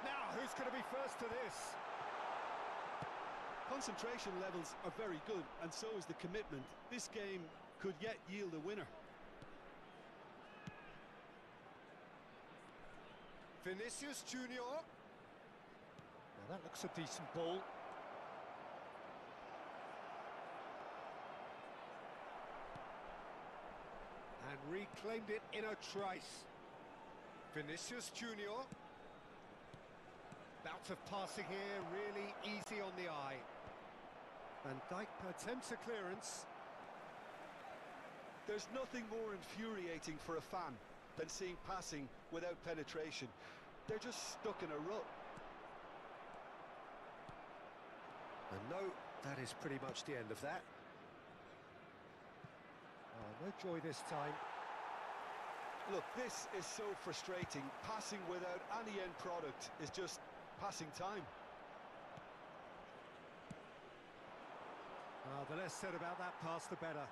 Now, who's going to be first to this? Concentration levels are very good, and so is the commitment. This game could yet yield a winner. Vinicius Junior. Now that looks a decent ball. And reclaimed it in a trice. Vinicius Junior. Bout of passing here, really easy on the eye. Van Dijk attempts a clearance. There's nothing more infuriating for a fan than seeing passing without penetration. They're just stuck in a rut. And no, that is pretty much the end of that. Oh, no joy this time. Look, this is so frustrating. Passing without any end product is just passing time. The less said about that pass, the better.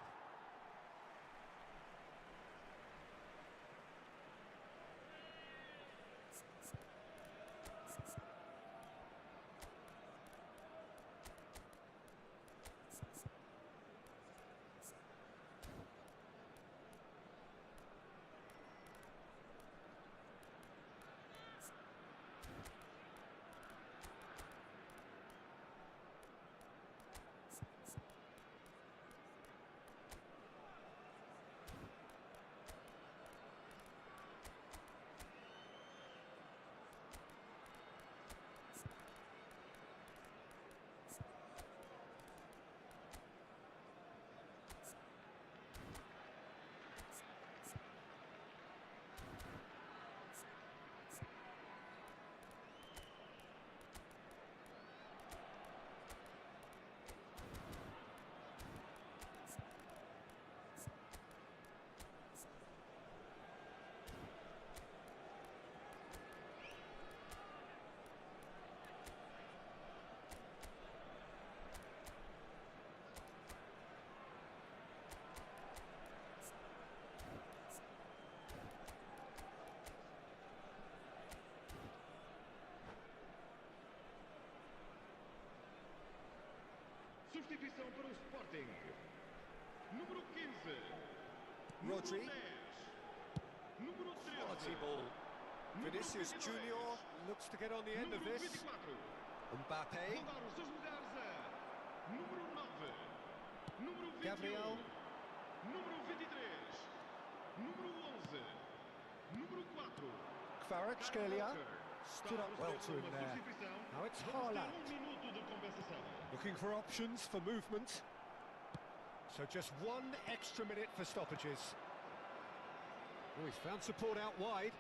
Substituição para o Sporting. Número 15. Rodri. Número 13. Quality ball. Vinicius Junior looks to get on the end of Número this. 24. Mbappe. Vão dar os seus lugares a número 9, número 21, Gabriel. número 23, número 11, número 4. Kvaratskhelia stood up well to him there. Now it's Haaland. Minuto de compensação. Looking for options for movement. So just one extra minute for stoppages. Oh, he's found support out wide.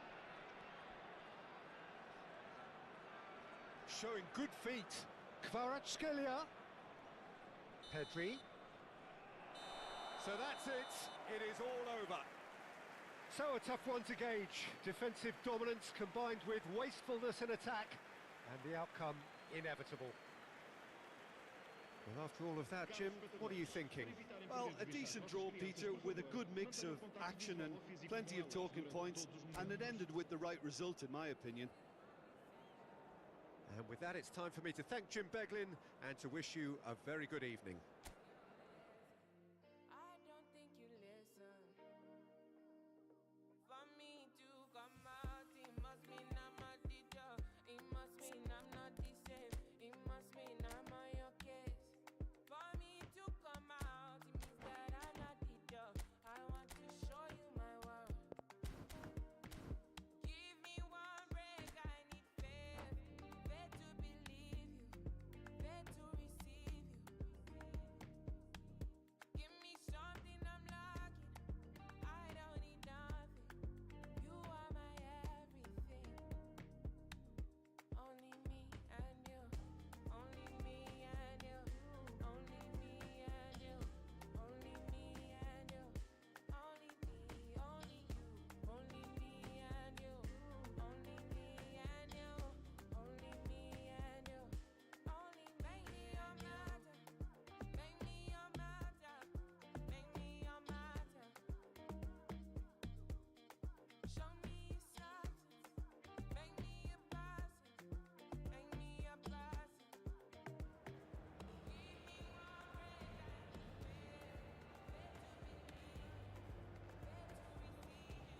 Showing good feet. Kvaratskhelia. Pedri. So that's it. It is all over. So a tough one to gauge. Defensive dominance combined with wastefulness in attack, and the outcome inevitable. Well, after all of that, Jim, what are you thinking? Well, a decent draw, Peter, with a good mix of action and plenty of talking points, and it ended with the right result, in my opinion. And with that, it's time for me to thank Jim Beglin and to wish you a very good evening. I don't think you listen. For me to come out, it must mean I'm a teacher. It must mean I'm not the same. It must mean I'm on your case. For me to come out, it means that I'm not teacher. I want to show you my world. Give me one break, I need faith. Faith to believe you, faith to receive you. Give me something I'm lacking. I don't need nothing. You are my everything. Only me and you. Only me and you. Only me and you. Only me and you. Only me, only you. Only me and you. Only me and you. Only me and you. Only make me your matter. Make me your matter. Make me your matter. Show me your substance. Make me your person. Make me your person. Give me one break, I need faith. Faith to believe. Faith to receive you.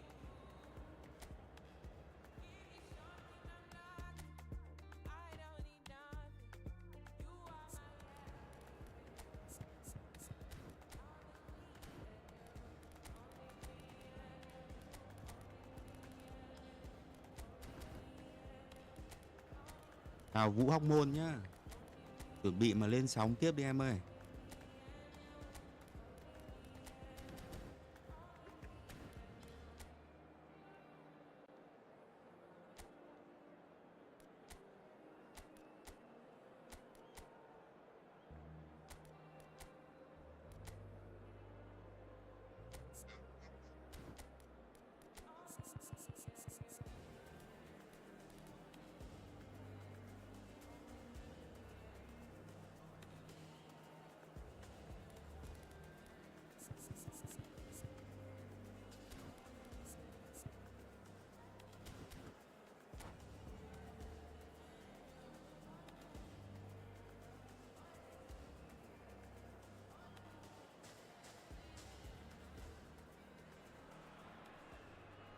Give me something I'm lacking. I don't need nothing. You are my Chào Vũ Hóc Môn nhá. Chuẩn bị mà lên sóng tiếp đi em ơi.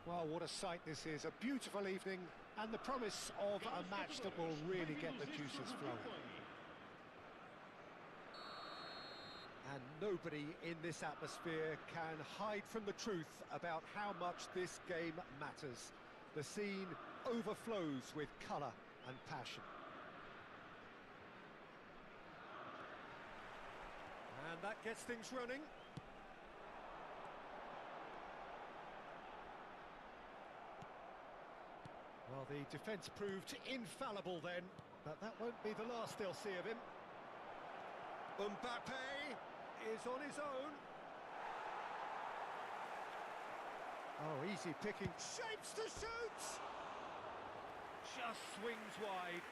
Well, what a sight this is. A beautiful evening and the promise of a match that will really get the juices flowing. And nobody in this atmosphere can hide from the truth about how much this game matters. The scene overflows with colour and passion. And that gets things running. Well, the defence proved infallible then, but that won't be the last they'll see of him. Mbappe is on his own. Oh, easy picking, shapes to shoot! Just swings wide.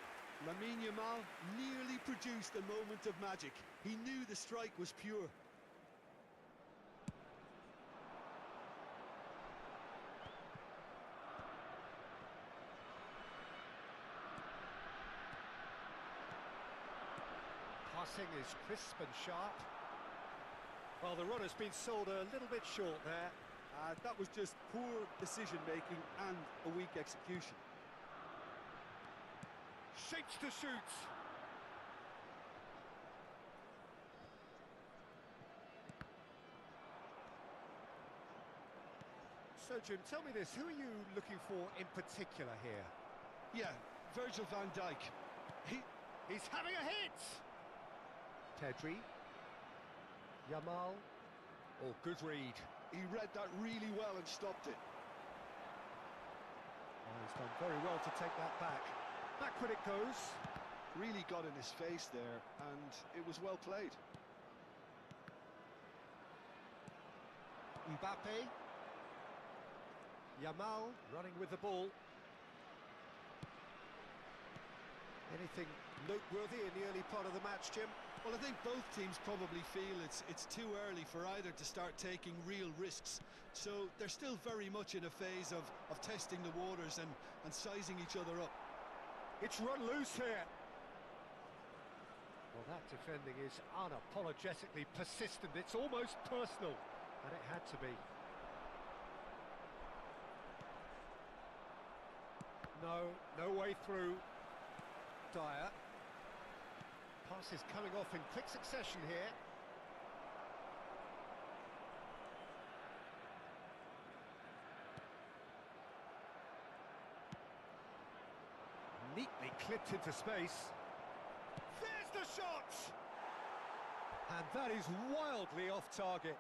Lamine Yamal nearly produced a moment of magic. He knew the strike was pure. Passing is crisp and sharp. Well, the run has been sold a little bit short there. That was just poor decision-making and a weak execution. Shapes to shoot. So, Jim, tell me this, who are you looking for in particular here? Yeah, Virgil van Dijk. He's having a hit! Pedri. Yamal. Oh, good read. He read that really well and stopped it. Oh, he's done very well to take that back. Backward it goes. Really got in his face there, and it was well played. Mbappe. Yamal running with the ball. Anything noteworthy in the early part of the match, Jim? Well, I think both teams probably feel it's too early for either to start taking real risks. So they're still very much in a phase of testing the waters and sizing each other up. It's run loose here. Well, that defending is unapologetically persistent. It's almost personal, and it had to be. No way through. Dyer. Pass is coming off in quick succession here. Neatly clipped into space. There's the shot! And that is wildly off target.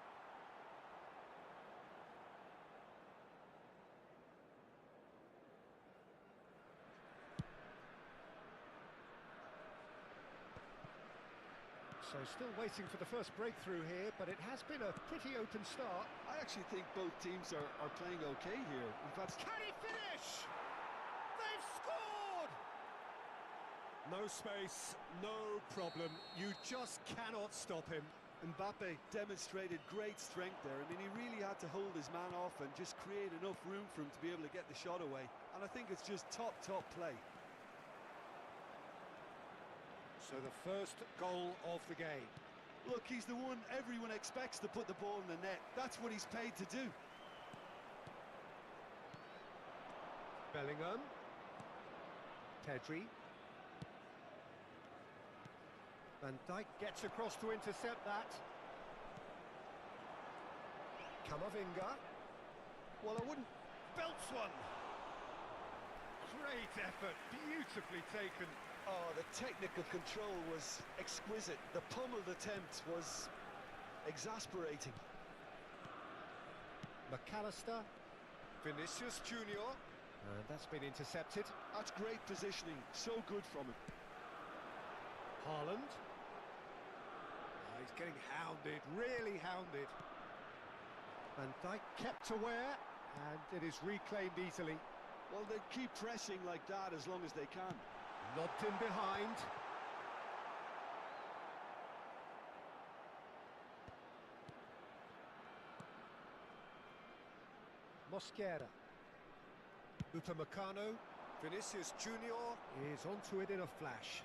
So still waiting for the first breakthrough here, but it has been a pretty open start. I actually think both teams are playing okay here. In fact, Can he finish? They've scored! No space, no problem. You just cannot stop him. Mbappe demonstrated great strength there. I mean, he really had to hold his man off and just create enough room for him to be able to get the shot away. And I think it's just top play. So the first goal of the game. Look, he's the one everyone expects to put the ball in the net. That's what he's paid to do. Bellingham. Pedri. Van Dijk gets across to intercept that. Camavinga. Well, I wouldn't... Belts one. Great effort, beautifully taken. Oh, the technical control was exquisite. The pummeled attempt was exasperating. McAllister. Vinicius Junior. And that's been intercepted. That's great positioning. So good from him. Haaland. He's getting hounded, really hounded. Van Dijk kept aware, and it is reclaimed easily. Well, they keep pressing like that as long as they can. Lobbed in behind. Mosquera. Upamecano. Vinicius Junior is onto it in a flash.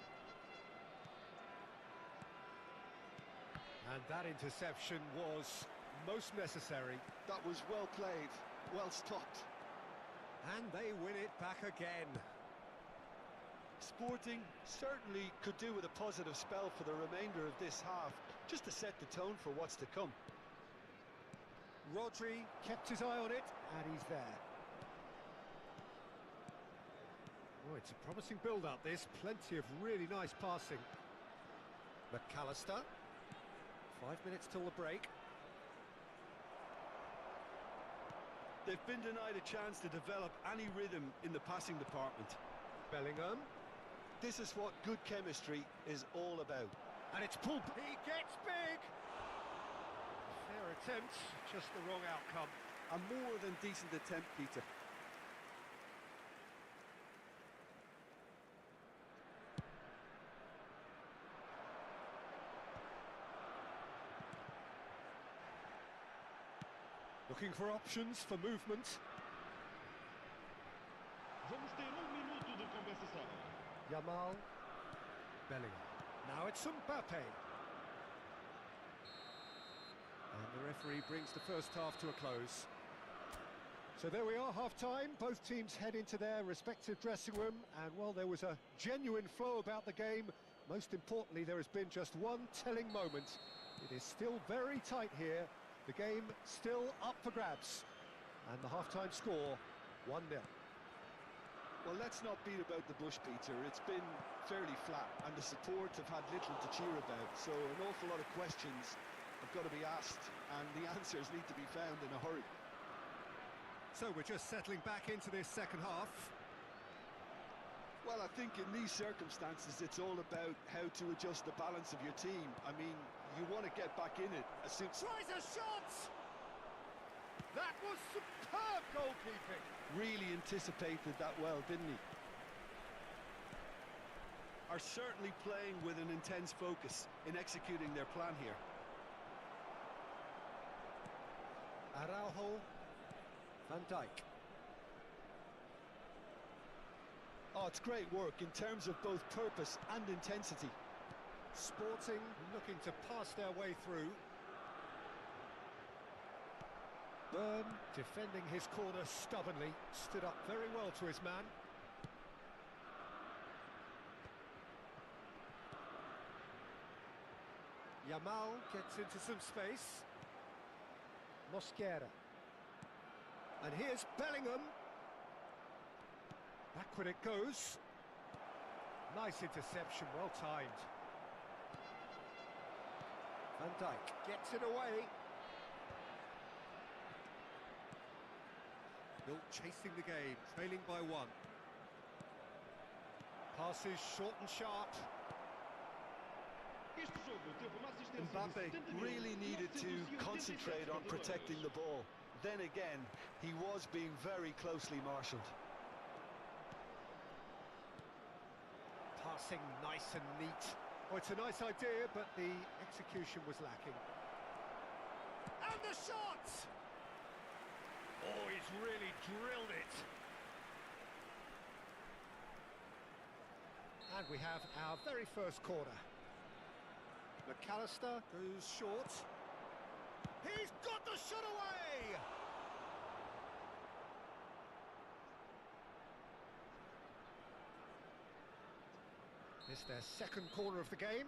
And that interception was most necessary. That was well played, well stopped. And they win it back again. Sporting certainly could do with a positive spell for the remainder of this half, just to set the tone for what's to come. Rodri kept his eye on it, and he's there. Oh, it's a promising build-up, this. Plenty of really nice passing. McAllister. 5 minutes till the break. They've been denied a chance to develop any rhythm in the passing department. Bellingham. This is what good chemistry is all about. And it's pulled. He gets big! Fair attempt, just the wrong outcome. A more than decent attempt, Peter. Looking for options for movement. Vamos ter minuto de compensação. Yamal. Bellingham. Now it's Mbappe. referee brings the first half to a close. So there we are, half-time. Both teams head into their respective dressing room, and while there was a genuine flow about the game, most importantly, there has been just one telling moment. It is still very tight here. The game still up for grabs. And the half-time score, 1-0. Well, let's not beat about the bush, Peter. It's been fairly flat, and the support have had little to cheer about. So an awful lot of questions have got to be asked, and the answers need to be found in a hurry. So we're just settling back into this second half. Well, I think in these circumstances, it's all about how to adjust the balance of your team. I mean, you want to get back in it as soon... Tries a shot! That was superb goalkeeping! Really anticipated that well, didn't he? Are certainly playing with an intense focus in executing their plan here. Araujo, Van Dijk. Oh, it's great work in terms of both purpose and intensity. Sporting looking to pass their way through. Byrne defending his corner stubbornly, stood up very well to his man. Yamal gets into some space. Mosquera. And here's Bellingham. Backward it goes. Nice interception, well timed. Van Dijk gets it away. Still chasing the game, trailing by one. Passes short and sharp. Mbappe really needed to concentrate on protecting the ball. Then again, he was being very closely marshalled. Passing nice and neat. Oh, it's a nice idea, but the execution was lacking. And the shot! Oh, he's really drilled it. And we have our very first corner. McAllister goes short. He's got the shot away! It's their second corner of the game.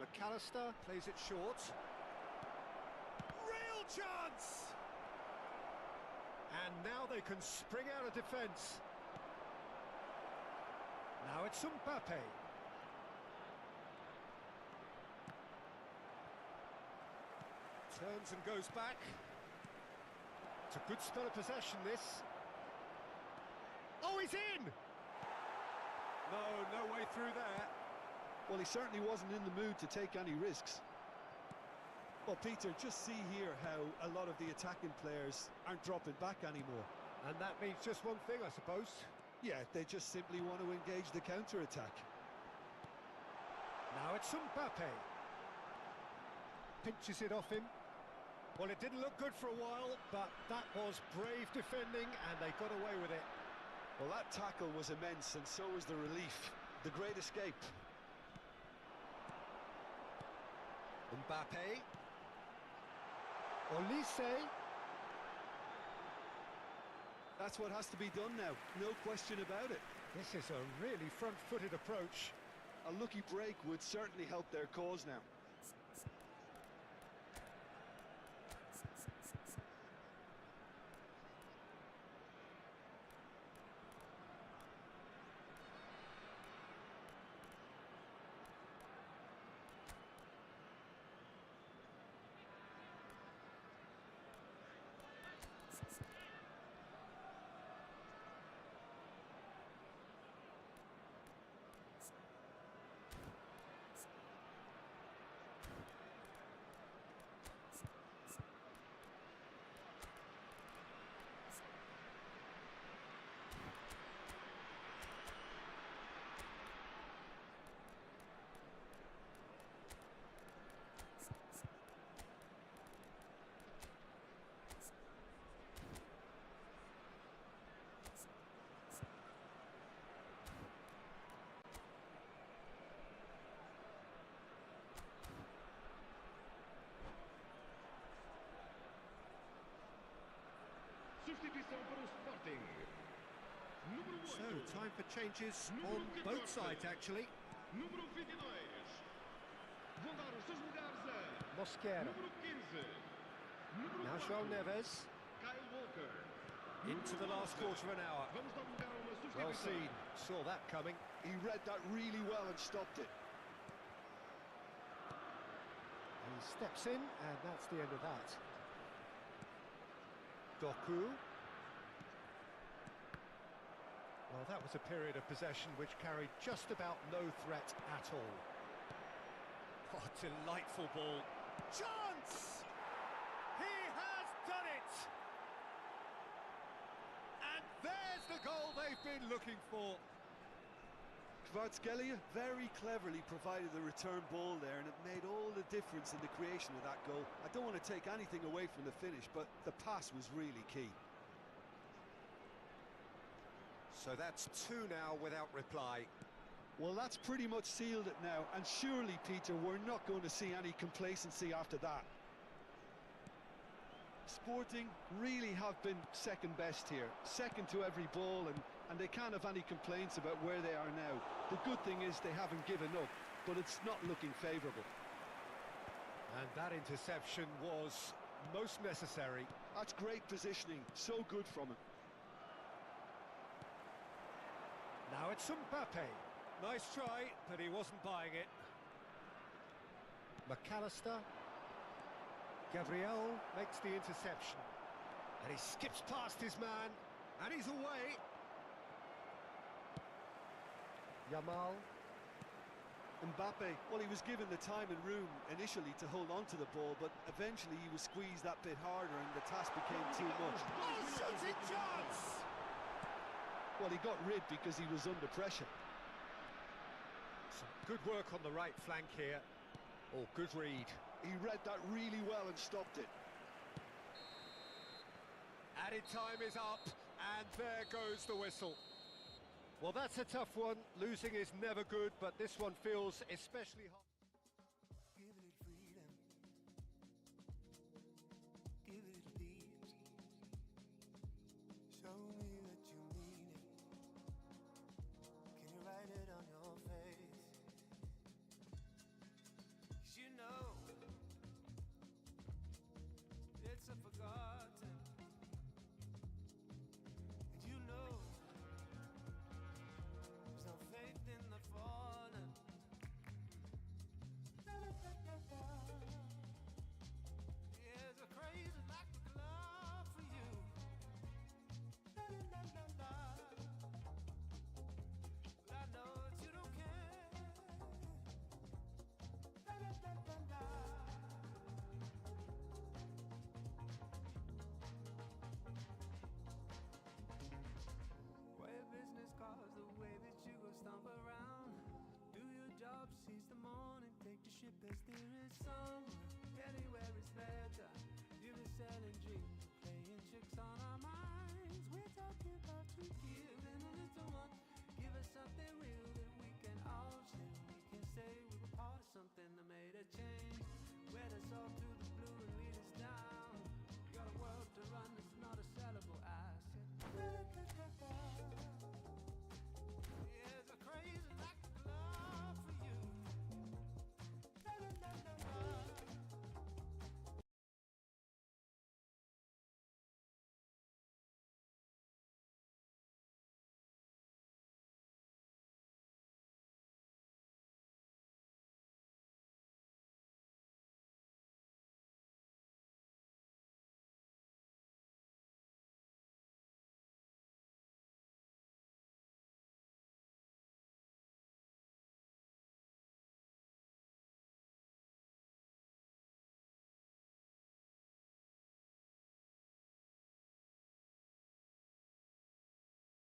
McAllister plays it short. Real chance! And now they can spring out of defence. Now it's Mbappe. Turns and goes back. It's a good spell of possession, this. Oh, he's in! No way through there. Well, he certainly wasn't in the mood to take any risks. Well, Peter, just see here how a lot of the attacking players aren't dropping back anymore. And that means just one thing, I suppose. Yeah, they just simply want to engage the counter-attack. Now it's Mbappe. Pinches it off him. Well, it didn't look good for a while, but that was brave defending, and they got away with it. Well, that tackle was immense, and so was the relief. The great escape. Mbappe. Olise. That's what has to be done now, no question about it. This is a really front-footed approach. A lucky break would certainly help their cause now. Substituição para o Sporting. Número 8. So, time for changes Número on both 14. sides, actually. Número 22. Vão dar os seus lugares a Mosquera. número 15. Número Now 4. João Neves. Kyle Walker. Into the last quarter of an hour. Vamos dar lugar a uma Well substituição. seen. Saw that coming. He read that really well and stopped it. He steps in, and that's the end of that. Doku. Well, that was a period of possession which carried just about no threat at all. Oh, delightful ball. Chance! He has done it! And there's the goal they've been looking for. Kvaratskhelia very cleverly provided the return ball there, and it made all the difference in the creation of that goal. I don't want to take anything away from the finish, but the pass was really key. So that's two now without reply. Well, that's pretty much sealed it now, and surely, Peter, we're not going to see any complacency after that. Sporting really have been second best here, second to every ball, and they can't have any complaints about where they are now. The good thing is they haven't given up, but it's not looking favourable. And that interception was most necessary. That's great positioning, so good from him. Now it's Mbappe. Nice try, but he wasn't buying it. McAllister. Gabriel makes the interception. And he skips past his man, and he's away. Yamal. Mbappe, well, he was given the time and room initially to hold on to the ball, but eventually he was squeezed that bit harder and the task became too much. Oh, shooting chance! Well, he got rid because he was under pressure. Some good work on the right flank here. Oh, good read. He read that really well and stopped it. Added time is up, and there goes the whistle. Well, that's a tough one. Losing is never good, but this one feels especially hard. Give it freedom. Give it peace. Show me that you mean it. Can you write it on your face? 'Cause you know it's a forgotten. And you know there's no faith in the fallen. There's a crazy lack of love for you. But I know that you don't care. Way of business cars, the way that you go stomp around. Do your job, seize the morning, take the ship as there is somewhere. Anywhere is better. You've been selling dreams, playing tricks on our minds. We're talking about to kill.